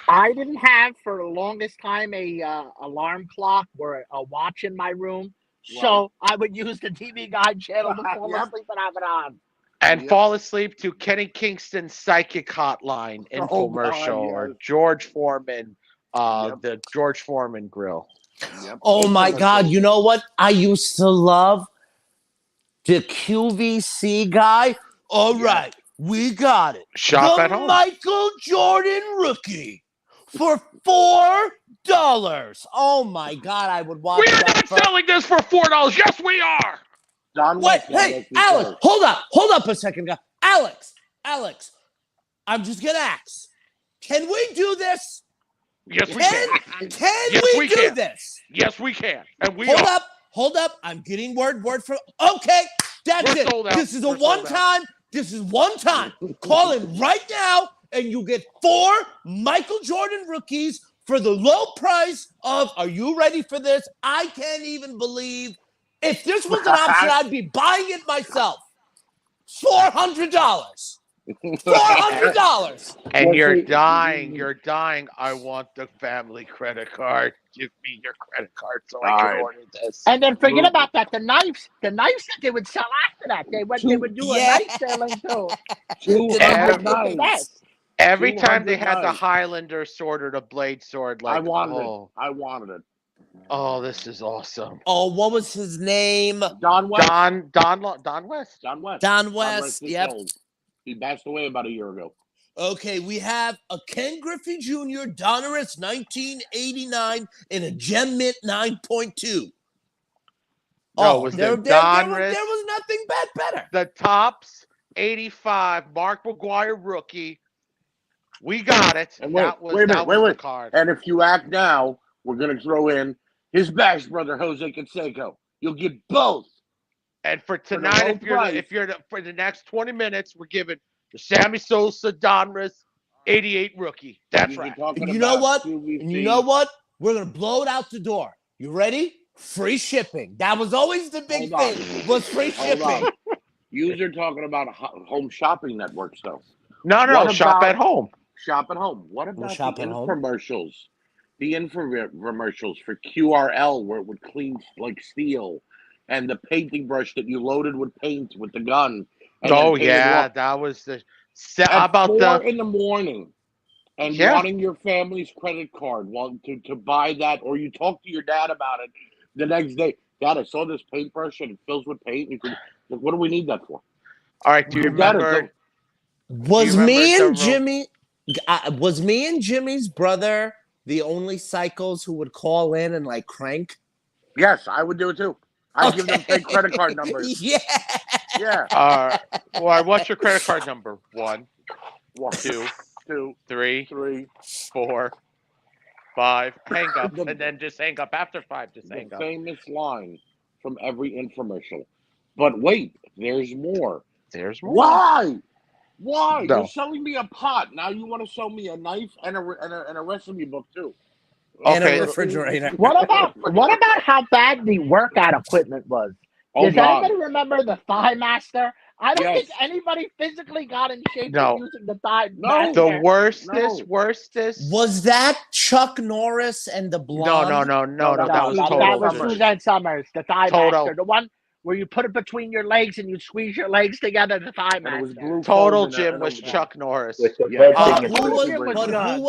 I didn't have for the longest time a alarm clock or a watch in my room, so I would use the TV Guide channel to fall Yep. asleep and have it on. And Yep. fall asleep to Kenny Kingston's Psychic Hotline infomercial or yes. George Foreman, Yep. the George Foreman grill. Yep. Oh my Infomercial. God! You know what? I used to love the QVC guy. All Yeah. right, we got it. Shop the at home. Michael Jordan rookie for $4. Oh my God! I would watch We are that. not for- selling this for $4. Yes, we are. Don Wait, West hey, was Alex, first. hold up a second, guy. Alex, I'm just gonna ask. Can we do this? Yes, we can. Can Yes, we we do can. this? Yes, we can. And we Hold are. up. I'm getting word from. Okay, that's We're it. sold out. This is a We're sold one time. This is one time. Call in right now, and you get 4 Michael Jordan rookies for the low price of. Are you ready for this? I can't even believe. If this was an option, I'd be buying it myself. $400. $400. And Well, you're see- dying. You're dying. I want the family credit card. Give me your credit card so I All can right. order this. And then forget Movie. about that. The knives that they would sell after that. They would do a Yeah. knife selling too. 200 Every- knives. Every time 200 they had the knives. Highlander sword or the blade sword, like, I wanted oh, it. I wanted it. oh, this is awesome. Oh, what was his name? Don West. Don West. Don West. Don West. is Yep. old. He passed away about a year ago. Okay, we have a Ken Griffey Jr. Donruss 1989 and a Gem Mint 9.2. No, it was there the was nothing better. The Tops 85 Mark McGuire rookie. We got it. And wait, that was, wait a minute, that was wait. the card. And if you act now, we're going to throw in his bash brother, Jose Canseco. You'll get both. And for the tonight, low price. if you're for the next 20 minutes, we're giving the Sammy Sosa Donruss 88 rookie. That's You're right. talking And you know about what? QVC. And you know what? We're going to blow it out the door. You ready? Free shipping. That was always the big Hold on. thing, was free Hold shipping. on. You're talking about home shopping networks, though. No, What shop about- at home. Shop at home. What about shop the at home? infomercials? The infomercials for QRL where it would clean like steel, and the painting brush that you loaded with paint with the gun. And Oh then painted yeah, walk- that was the. At How about 4 the? in the morning, and Yeah. wanting your family's credit card, to buy that, or you talk to your dad about it the next day. Dad, I saw this paintbrush and it fills with paint. Like, what do we need that for? All right, do you Your dad is remember? Was You me remember and the Jimmy was me and Jimmy's brother the only psychos who would call in and like crank? Yes, I would do it too. I'd give them fake credit card numbers. Yeah. Yeah. Well, what's your credit card number? 1, 1, 2, 2, 3, 3. 4, 5. Hang up, The- and then just hang up after 5. Just hang The up. famous line from every infomercial. But wait, there's more. There's more. Why? Why? No. You're selling me a pot. Now you want to sell me a knife and a recipe book too. And Okay. a refrigerator. What about how bad the workout equipment was? Oh Does God. anybody remember the Thigh Master? I don't Yes. think anybody physically got in shape No. with using the Thigh No. Master. The worstest. Was that Chuck Norris and the No, blonde? no. that That was was Total. That was Summers. Suzanne Summers, the Thigh Total. Master, the one where you put it between your legs and you squeeze your legs together. The Thigh And it was Master. glue Total foam and Jim and was a- Chuck Norris. With the Yeah. red But thing in who Christy was? Brinkley.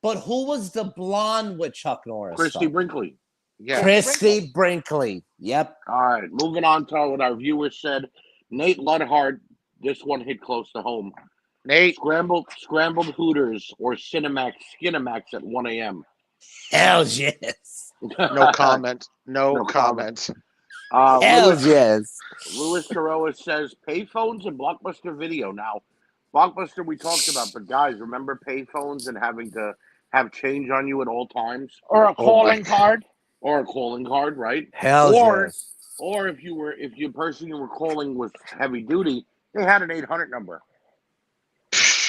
But who was the blonde with Chuck Norris? Christy though? Brinkley. Yeah. Christy Brinkley. Yep. All right, moving on to what our viewers said. Nate Ludhart, this one hit close to home. Nate. Scrambled Hooters or Skinamax at 1 a.m. Hell yes. No comment. No No comment. Hell yes. Louis Carroa says payphones and Blockbuster Video. Now, Blockbuster we talked about, but guys, remember payphones and having to have change on you at all times, Or a Oh, calling my- card. or a calling card, right? Hell Or- yes. Or if the person you were calling was heavy duty, they had an 800 number.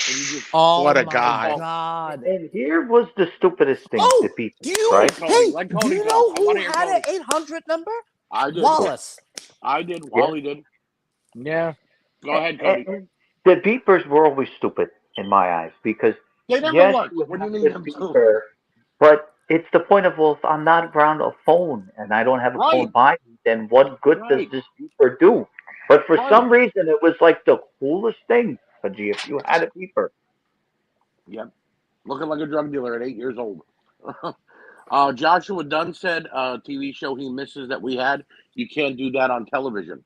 And you just Oh What a my guy. God. And here was the stupidest thing Oh, to people, Do you, right? Cody, hey, let do Cody you go. know I who wanna hear had an Cody. 800 number? I did. Wallace. I did. Wally did. Yeah. Go ahead, Cody. And the beepers were always stupid in my eyes because They never yes, worked. you What do you have need the them to? beeper, but it's the point of, well, if I'm not around a phone and I don't have a Right. phone by me, then what good Right. does this beeper do? But for Right. some reason, it was like the coolest thing, Haji, if you had a beeper. Yep. Looking like a drug dealer at 8 years old. Joshua Dunn said, TV show he misses that we had. You can't do that on television.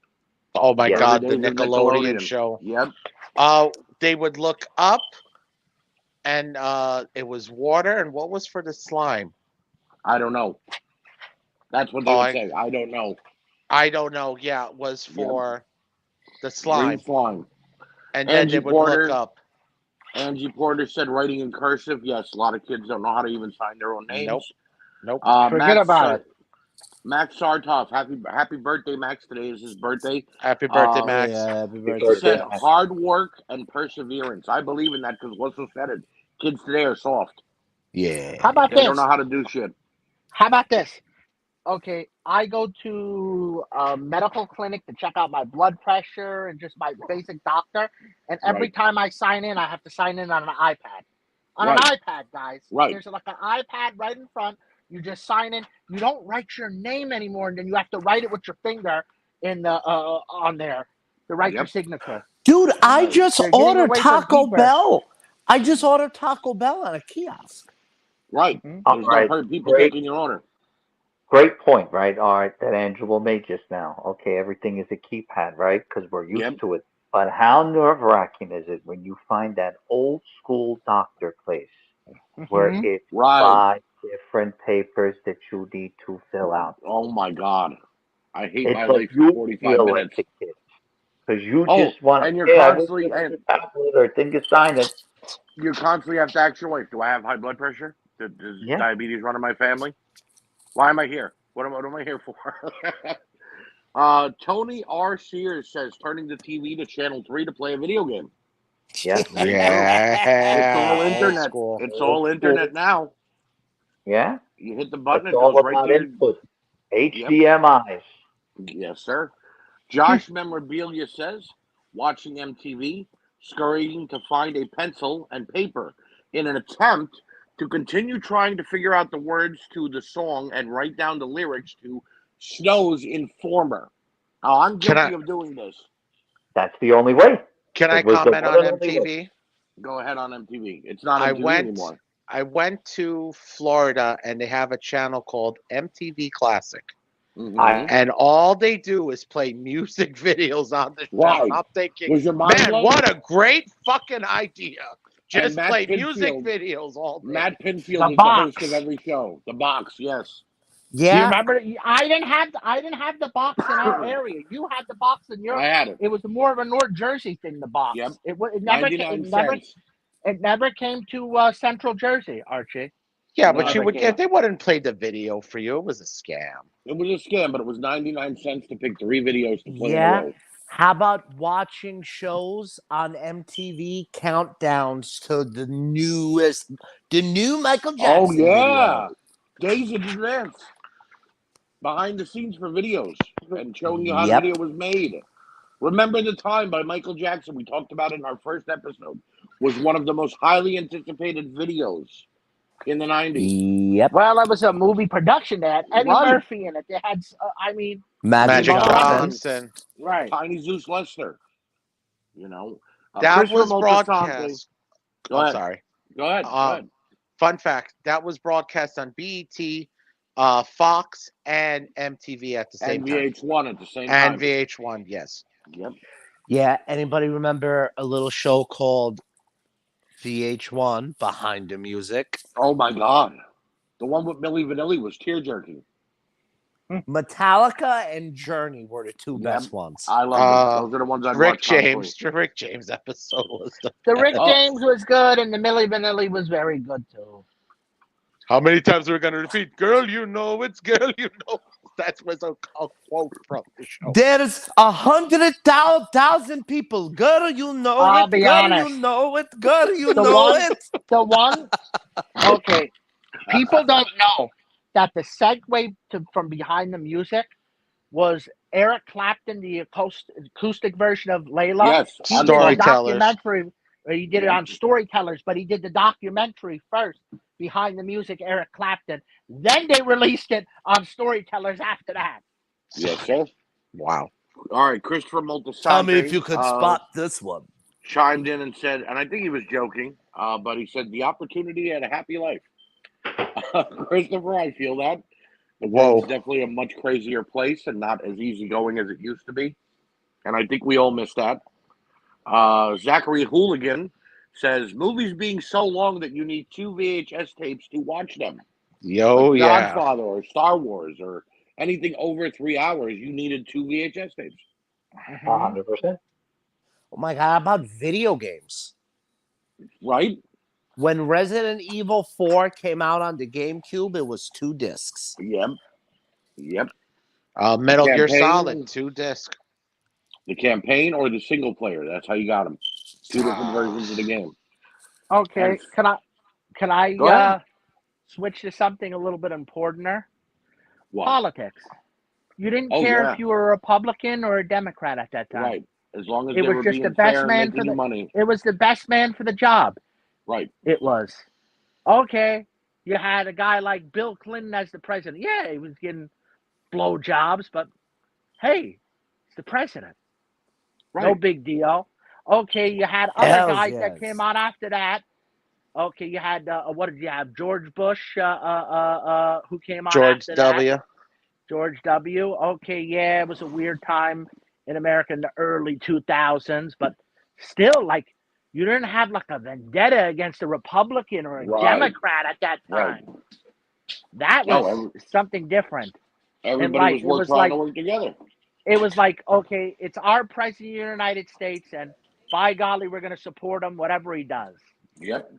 Oh my Yeah. God, the Early days of Nickelodeon show. Yep. They would look up, and it was water, and what was for the slime? I don't know. That's what they Oh, would I- say. I don't know. I don't know. Yeah, it was Yep. for the Green slime, slime. and then Angie they would Porter. look up. Angie Porter said writing in cursive. Yes, a lot of kids don't know how to even sign their own names. Nope. Forget about it. Max Sartoff, happy birthday, Max! Today is his birthday. Happy birthday, Oh, Max. Yeah, happy He birthday. said Max. hard work and perseverance. I believe in that because what's so said it. Kids today are soft. Yeah. How about They this? don't know how to do shit. How about this? Okay, I go to a medical clinic to check out my blood pressure and just my basic doctor. And every Right. time I sign in, I have to sign in on an iPad. On Right. an iPad, guys. Right. There's like an iPad right in front. You just sign in. You don't write your name anymore, and then you have to write it with your finger in the on there to write your Yep. signature. Dude, I Right. just They're getting ordered away from Taco beeper. Bell. I just ordered Taco Bell on a kiosk. Right. Mhm. All There's right. no people Great. taking your order. Great point, right? All right, that Angelo made just now. Okay, everything is a keypad, right? Because we're used Yep. to it. But how nerve-wracking is it when you find that old school doctor place where Mhm. it's Right. 5 different papers that you need to fill out? Oh my God. I hate It's my like life for you 45 feel minutes. like a kid because you Oh, just want and you're to. Yeah, constantly I and wish I had a tablet or thing to sign it. you constantly have to ask your wife, do I have high blood pressure? Does Yeah. diabetes run in my family? Why am I here? What am I here for? Tony R. Sears says turning the TV to channel 3 to play a video game. Yeah, It's all Yeah. internet. Old school. It's all internet now. yeah. You hit the button, It's it all goes right about to your input. HDMI's. Yes, sir. Josh Memorabilia says, watching MTV, scurrying to find a pencil and paper in an attempt to continue trying to figure out the words to the song and write down the lyrics to Snow's Informer. Now, I'm Can guilty I- of doing this. That's the only way. Can I It was the comment one on and only MTV? Go ahead on MTV. It's not I MTV went- anymore. I went to Florida, and they have a channel called MTV Classic. Mhm. And all they do is play music videos on the show. Right. I'm thinking, Was your mind man, blown? what a great fucking idea. Just Matt play music Pinfield- videos all day. Matt Pinfield The is box. the host of every show. The box, yes. You Yeah. remember? I didn't have the box in our area. You had the box in your. I had it. It was more of a North Jersey thing. The box. Yep. It never. 99 It never. cents. It never came to Central Jersey, Archie. Yeah, No, but you I would can't. they wouldn't play the video for you. It was a scam. It was a scam, but it was 99 cents to pick 3 videos to play Yeah. in a row. How about watching shows on MTV countdowns to the new Michael Oh Jackson yeah, video? days in advance, behind the scenes for videos and showing you how the Yep. video was made. Remember the Time by Michael Jackson, we talked about it in our first episode, was one of the most highly anticipated videos in the 90s. Yep. Well, it was a movie production. They had Eddie Right. Murphy in it. They had, Magic Magic Johnson. Johnson. right. Tiny Zeus Lester. You know, That Christopher was Moltisanti. broadcast. Go I'm ahead. sorry. Go ahead. Go ahead. Fun fact: that was broadcast on BET, Fox, and MTV at the same And time, VH1 at the same and time. VH1. Yes. Yep. Yeah. Anybody remember a little show called VH1 Behind the Music? Oh my God. The one with Milli Vanilli was tear jerking. Metallica and Journey were the two Yep. best ones. I love them. Those are the ones I Rick watch constantly. James. The Rick James episode was the. The Rick Oh. James was good, and the Milli Vanilli was very good too. How many times are we gonna repeat? Girl, you know it's girl, you know. That was a quote from the show. There's 100,000 people. Girl, you know I'll it. be Girl, honest. you know it. Girl, you The know one- it. The one, okay, people don't know that the segue from Behind the Music was Eric Clapton, the acoustic version of Layla. Yes. He did the Storytellers. documentary. He did it on Storytellers, but he did the documentary first, Behind the Music, Eric Clapton. Then they released it on Storytellers after that. Yes, sir. Wow. All right. Christopher Moltisanti. Tell me if you could spot this one. Chimed in and said, and I think he was joking, but he said the opportunity and a happy life. Christopher, I feel that. The Whoa. world's definitely a much crazier place and not as easygoing as it used to be. And I think we all miss that. Zachary Hooligan says, movies being so long that you need 2 VHS tapes to watch them. Yo, Like yeah. Godfather or Star Wars or anything over 3 hours, you needed 2 VHS tapes. 100%. Oh my God, how about video games? Right? When Resident Evil 4 came out on the GameCube, it was 2 discs. Yep. Yep. Metal Gear Campaign. Solid 2 disc. The campaign or the single player. That's how you got them. 2 different versions of the game. Okay, And- can I Go ahead. switch to something a little bit importanter? What? Politics. You didn't Oh, care yeah. if you were a Republican or a Democrat at that time. Right. As long as It they was were just being the best fair and man making for you the- money. It was the best man for the job. Right. It was. Okay, you had a guy like Bill Clinton as the president. Yeah, he was getting blow jobs, but hey, he's the president. Right. No big deal. Okay, you had other Hells guys yes. that came on after that. Okay, you had what did you have? George Bush, who came on George after W. that. George W. Okay, yeah, it was a weird time in America in the early 2000s, but still, like, you didn't have like a vendetta against a Republican or a Right. Democrat at that Right. time. That No, was something different. Everybody like, it was was trying like- to work together. It was like, okay, it's our president of the United States, and by golly, we're going to support him, whatever he does. Yep.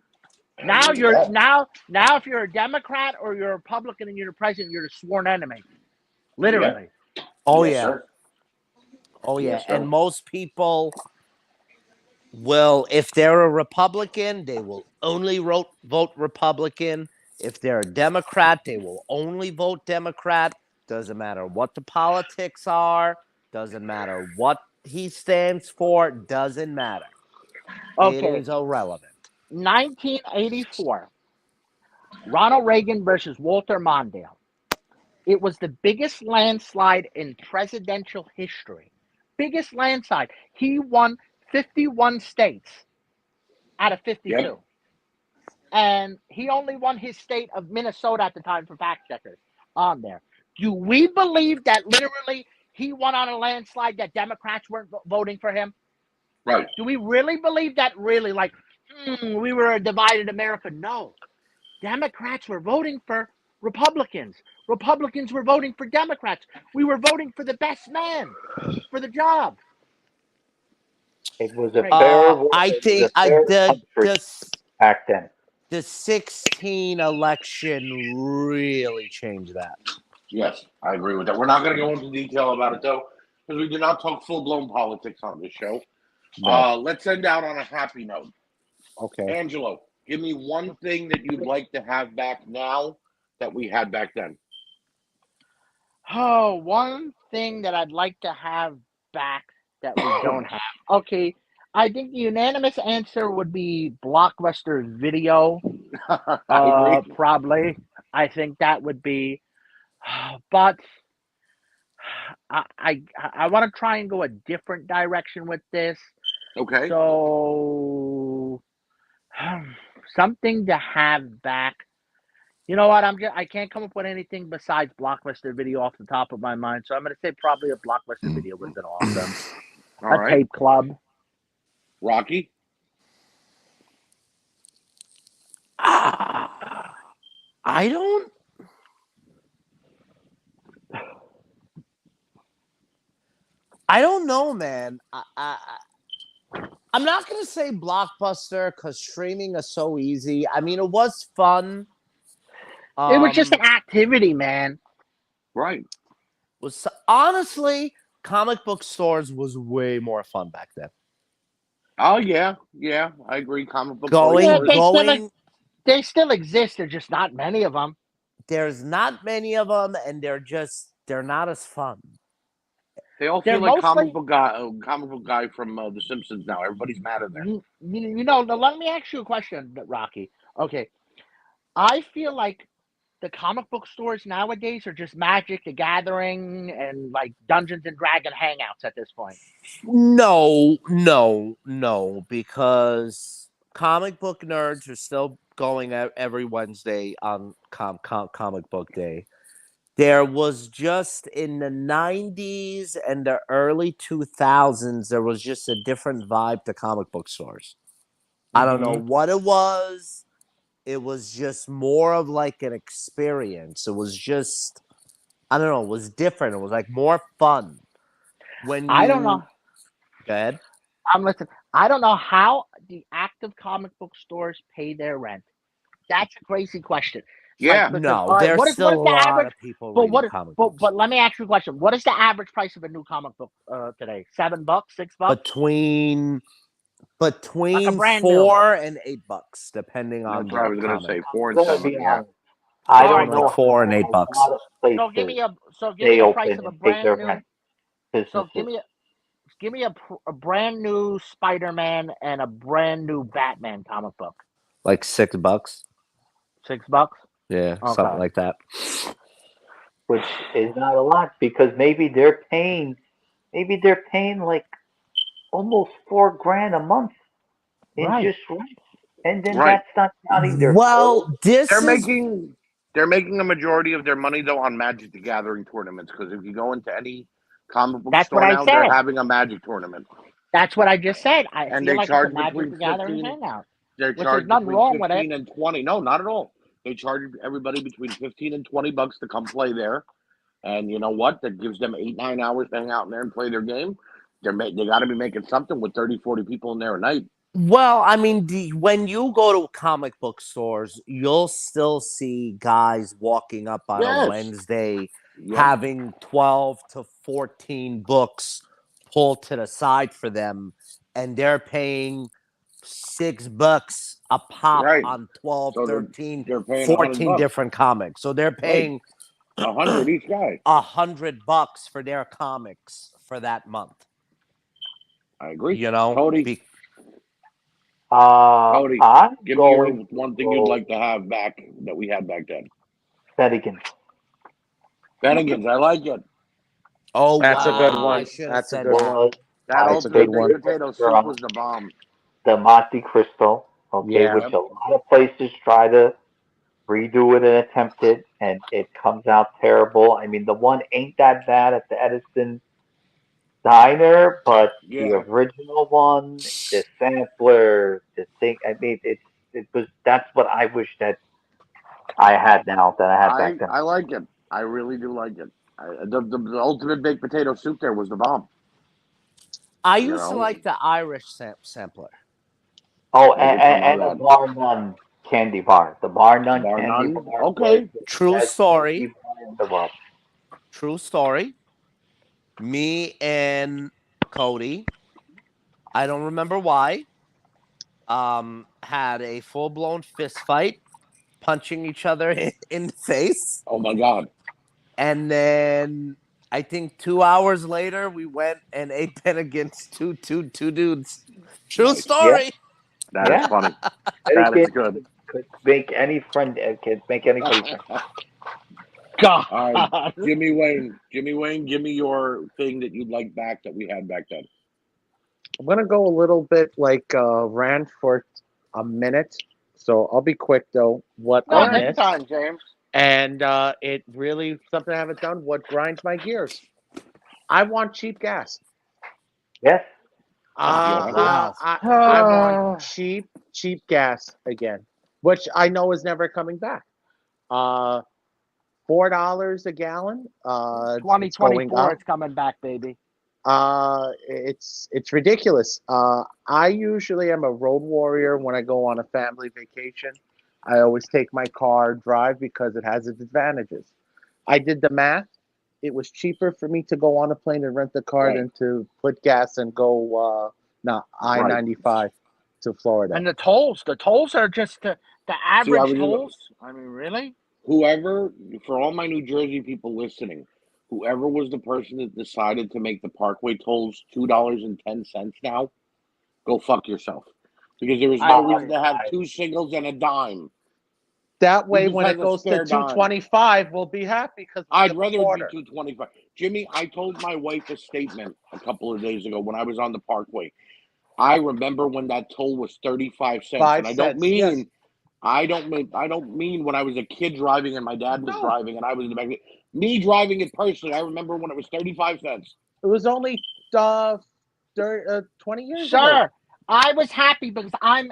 Now And you're that- now if you're a Democrat or you're a Republican and you're the president, you're a sworn enemy. Literally. Oh, Yes, yeah. sir. Oh, yeah. Yes, sir. And most people will, if they're a Republican, they will only vote Republican. If they're a Democrat, they will only vote Democrat. Doesn't matter what the politics are. Doesn't matter what he stands for. Doesn't matter. It Okay. is irrelevant. 1984. Ronald Reagan versus Walter Mondale. It was the biggest landslide in presidential history. Biggest landslide. He won 51 states out of 52. Yep. And he only won his state of Minnesota at the time for fact checkers on there. Do we believe that literally he won on a landslide, that Democrats weren't voting for him? Right. Do we really believe that? Really, like, we were a divided America? No. Democrats were voting for Republicans. Republicans were voting for Democrats. We were voting for the best man for the job. It was a Right. fair world. I It was think a fair country back then. the 16 election really changed that. Yes, I agree with that. We're not going to go into detail about it, though. because we do not talk full blown politics on this show. No. Let's end out on a happy note. Okay. Angelo, give me one thing that you'd like to have back now that we had back then. Oh, one thing that I'd like to have back that we don't have. Okay, I think the unanimous answer would be Blockbuster Video. I agree. Probably. I think that would be. But I want to try and go a different direction with this. Okay. So something to have back. You know what? I can't come up with anything besides Blockbuster Video off the top of my mind. So I'm going to say probably a Blockbuster Video would have been awesome. All A right. tape club. Rocky? I don't. I don't know, man. I'm not gonna say Blockbuster because streaming is so easy. I mean, it was fun. It was just an activity, man. Right. Was honestly, comic book stores was way more fun back then. Oh, yeah. Yeah, I agree. Comic book Going, stores- They still exist. There's just not many of them. there's not many of them, and they're not as fun. They all They're feel like mostly- comic book guy from The Simpsons now. Everybody's mad at them. You know, let me ask you a question, Rocky. Okay. I feel like the comic book stores nowadays are just Magic the Gathering and like Dungeons and Dragon hangouts at this point. No, because comic book nerds are still going out every Wednesday on comic book day. There was just in the 90s and the early 2000s, there was just a different vibe to comic book stores. I don't know what it was. It was just more of like an experience. It was just, I don't know, it was different. It was like more fun. I don't know. Go ahead. I'm listening. I don't know how the active comic book stores pay their rent. That's a crazy question. Yeah. Because, No, all right, there's what is still a the lot average? of people But reading comic books. but let me ask you a question. What is the average price of a new comic book today? $7, $6? Between brand $4 and $8, depending on That's what I was going to comic. say. 4 and I'm gonna 7. be Yeah. honest. I All don't right, know. like $4 and $8. A lot of So give me places the they price open of a and take their brand new. rent. So Businesses. give me a brand new Spider-Man and a brand new Batman comic book. Like $6. $6? Yeah, Okay. something like that. Which is not a lot because maybe they're paying like almost $4,000 a month in Right. just rent, and then Right. that's not counting their Well, this They're is making a majority of their money though on Magic the Gathering tournaments because if you go into any comic book That's store what I now, they're said. having a Magic tournament. That's what I just said. I And feel they like charge it's a Magic between the Gathering 15 hangout. They're Which there's charged nothing between wrong with it. 15 and 20. No, not at all. They charge everybody between 15 and $20 to come play there. And you know what? That gives them 8-9 hours to hang out in there and play their game. They got to be making something with 30-40 people in there a night. well, I mean, when you go to comic book stores, you'll still see guys walking up on Yes. a Wednesday Yeah. having 12 to 14 books pulled to the side for them, and they're paying $6 a pop Right. on 12, So 13, they're paying 14 $100. different comics. So they're paying 100 each guy. $100 for their comics for that month. I agree. You know, Cody, I'm give me going one thing you'd like to have back that we had back then. Bennigan. Bennigan's, I like it. oh, That's a good wow, one. I should have That's a said good that. one. Was That That's a ultimate good baked one. potato soup was the bomb. the Monte Cristo, okay, Yeah. which a lot of places try to redo it and attempt it, and it comes out terrible. I mean, the one ain't that bad at the Edison Diner, but the Yeah. original one, the sampler, the thing, I mean, that's what I wish that I had now that I had back then. I like it. I really do like it. The ultimate baked potato soup there was the bomb. I You used to know? like the Irish sampler. Oh, I didn't know and the that. Bar None candy bar. The Bar None Bar candy None? bar. Okay. was the True best story. candy bar in the world. True story. Me and Cody, I don't remember why, had a full-blown fist fight, punching each other in the face. Oh my God. And then I think 2 hours later, we went and ate dinner against two dudes. True Nice. story. That is Yeah. funny. Any That is kid good. could make any friend. Could make anybody friend. God. All right, Jimmy Wayne, give me your thing that you'd like back that we had back then. I'm gonna go a little bit like Rand for a minute, so I'll be quick though. What No, I take your missed, time, James. and it really something I haven't done. What grinds my gears? I want cheap gas. Yes. Wow. I want cheap gas again, which I know is never coming back. $4 a gallon. It's going 2024, up. it's coming back, baby. It's ridiculous. I usually am a road warrior when I go on a family vacation. I always take my car, drive because it has its advantages. I did the math. It was cheaper for me to go on a plane and rent the car Right. than to put gas and go I-95 to Florida. And the tolls are just the See, I average was gonna, tolls. I mean, really? whoever, for all my New Jersey people listening, whoever was the person that decided to make the Parkway tolls $2.10 now, go fuck yourself. Because there is no reason to have two singles and a dime. That Who way, just when has it a goes to spare dime? 225, we'll be happy because I'd rather it be 225. Jimmy, I told my wife a statement a couple of days ago when I was on the Parkway. I remember when that toll was 35 cents, 5 and I don't cents. mean Yes. I don't mean when I was a kid driving and my dad was No. driving and I was in the back. Me driving it personally, I remember when it was 35 cents. It was only 20 years ago. Sir, I was happy because I'm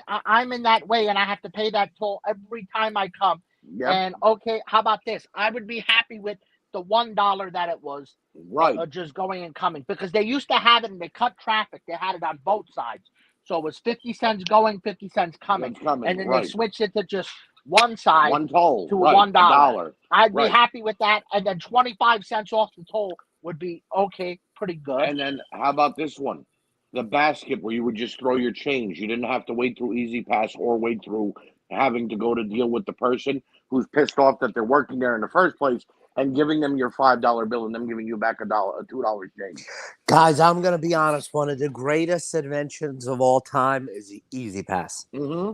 in that way and I have to pay that toll every time I come. Yep. And okay, how about this? I would be happy with the $1 that it was, Right. just going and coming, because they used to have it and they cut traffic. They had it on both sides, so it was 50 cents going, 50 cents coming, That's coming. and then Right. they switched it to just one side One toll. to Right. $1. I'd be Right. happy with that, and then 25 cents off the toll would be okay, pretty good. And then how about this one? The basket where you would just throw your change. You didn't have to wait through Easy Pass or wait through having to go to deal with the person who's pissed off that they're working there in the first place and giving them your $5 bill and them giving you back a $2 change. Guys, I'm going to be honest. One of the greatest inventions of all time is the Easy Pass. Mm-hmm.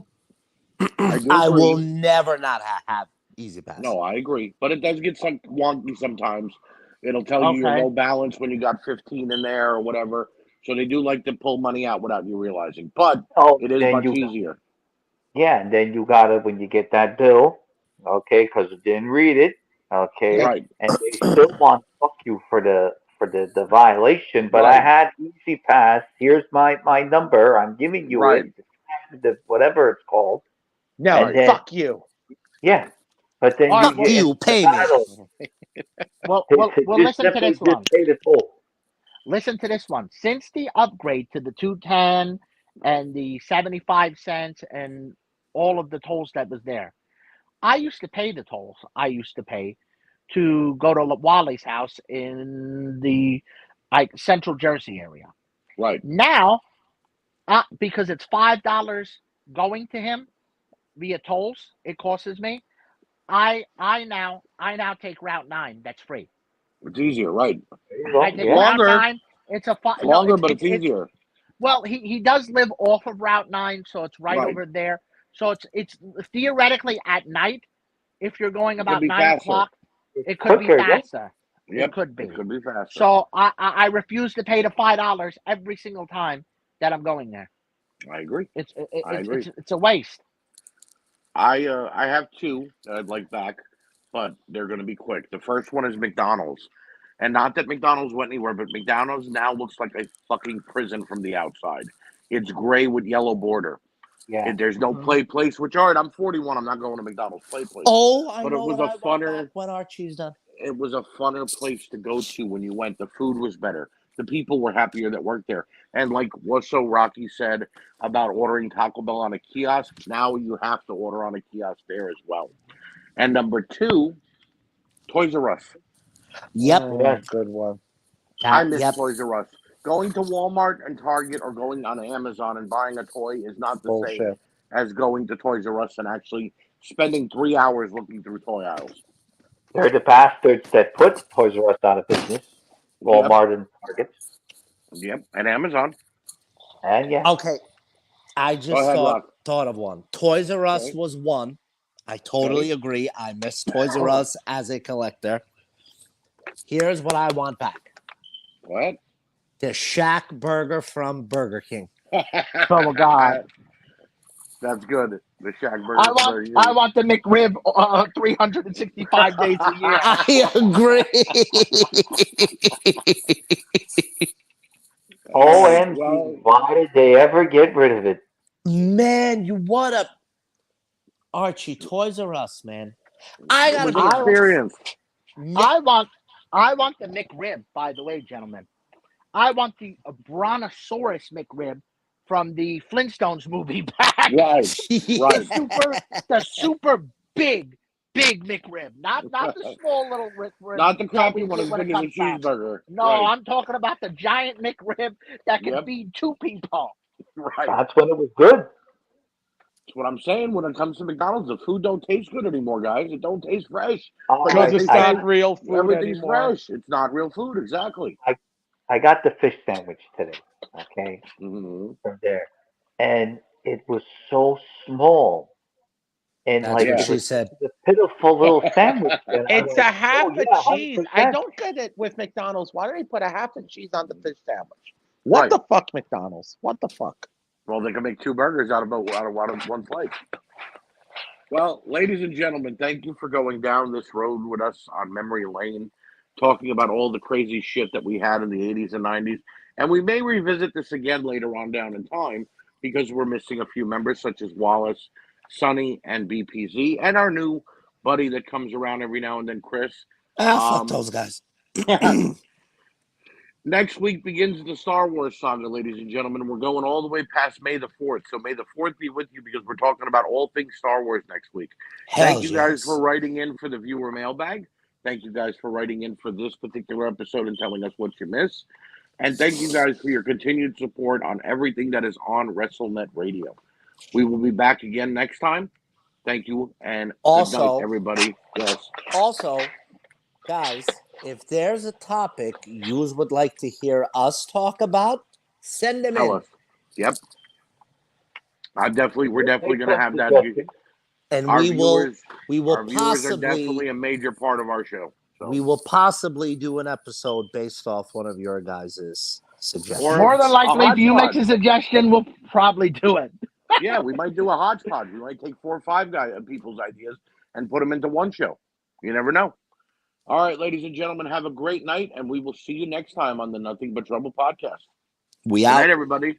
I will never not have Easy Pass. No, I agree. But it does get some wonky sometimes. It'll tell you your Okay. low balance when you got 15 in there or whatever. So they do like to pull money out without you realizing. But Oh, it is then much you easier. yeah, and then you got it when you get that bill, okay, because you didn't read it, okay, Right. and they still want to fuck you for the violation. But I Right. had Easy Pass. Here's my number. I'm giving you Right. it, the whatever it's called. No, And then fuck you. yeah, but then All you right, get you, into the pay me. battle. Well, Just listen to simply this just one. pay the toll. Listen to this one. Since the upgrade to the 210 and the 75 cents and all of the tolls that was there, I used to pay the tolls. I used to pay to go to Wally's house in the Central Jersey area. Right. Now, because it's $5 going to him via tolls, it costs me. I now take Route 9. That's free. It's easier. Right. There you go. I take Yeah. Route Longer. 9. It's a It's longer, but it's easier. Well, he does live off of Route 9, so it's right Right. over there. So it's theoretically at night. If you're going It could about be 9 faster. o'clock, It's it could be quicker, yeah. faster. Yep. It could be. It could be faster. So I refuse to pay the $5 every single time that I'm going there. I agree. I agree. It's a waste. I have two that I'd like back, but they're going to be quick. The first one is McDonald's, and not that McDonald's went anywhere, but McDonald's now looks like a fucking prison from the outside. It's gray with yellow border. Yeah. There's no play place. Which, all right, I'm 41. I'm not going to McDonald's play place. Oh, I But it know was what a I want funner- back when Archie's done. It was a funner place to go to when you went. The food was better. The people were happier that worked there. And like so Rocky said about ordering Taco Bell on a kiosk, now you have to order on a kiosk there as well. And number two, Toys R Us. Yep. Oh, good one. I miss Yep. Toys R Us. Going to Walmart and Target or going on Amazon and buying a toy is not the same Bullshit. as going to Toys R Us and actually spending 3 hours looking through toy aisles. They're the bastards that put Toys R Us out of business, Yep, Walmart and Target. yep, and Amazon. And yeah, Okay. I Go just ahead, Rock. thought of one. Toys R Us Okay. was one. I totally agree. I miss Toys R Us as a collector. Here's what I want back: What? the Shack Burger from Burger King. Oh God. That's good. The Shack Burger. I want the McRib 365 days a year. I agree. OMG, Well, why did they ever get rid of it? Man, you what a Archie, Toys R Us, man. I it gotta was be an honest. experience. I want the McRib, by the way, gentlemen. I want the Brontosaurus McRib from the Flintstones movie back. Right, right. The super big McRib, not the small little McRib. Not the that crappy we one get as when big it as a comes back. cheeseburger. No, Right, I'm talking about the giant McRib that can Yep. feed 2 people. right. That's when it was good. That's what I'm saying. When it comes to McDonald's, the food don't taste good anymore, guys. It don't taste fresh. Because They it's say not real food everything's anymore. fresh. It's not real food. Exactly. I got the fish sandwich today, okay, hmm from there, and it was so small, and That's like what Yeah. it she was said. a pitiful little sandwich. And I'm It's like, a half oh a yeah, cheese. I 100%. don't get it with McDonald's. Why do they put a half a cheese on the fish sandwich? What Right. the fuck, McDonald's? What the fuck? Well, they can make 2 burgers out of one plate. Well, ladies and gentlemen, thank you for going down this road with us on memory lane, talking about all the crazy shit that we had in the 80s and 90s. And we may revisit this again later on down in time because we're missing a few members such as Wallace, Sonny, and BPZ, and our new buddy that comes around every now and then, Chris. Fuck those guys. Next week begins the Star Wars saga, ladies and gentlemen. We're going all the way past May the 4th. So May the 4th be with you because we're talking about all things Star Wars next week. Thank you guys for writing in for the viewer mailbag. Thank you guys for writing in for this particular episode and telling us what you miss. And thank you guys for your continued support on everything that is on WrestleNet Radio. We will be back again next time. Thank you and good night, Also, everybody. Yes. also, guys, if there's a topic you would like to hear us talk about, send them Tell in. us. Yep. We're definitely going to have that. And Our we viewers will Our viewers are definitely possibly a major part of our show. So. we will possibly do an episode based off one of your guys' suggestions. Or More than likely, if you make hodgepodge. a suggestion, we'll probably do it. Yeah, we might do a hodgepodge. We might take 4 or 5 people's ideas and put them into one show. You never know. All right, ladies and gentlemen, have a great night, and we will see you next time on the Nothing But Trouble podcast. We Good out. night, everybody.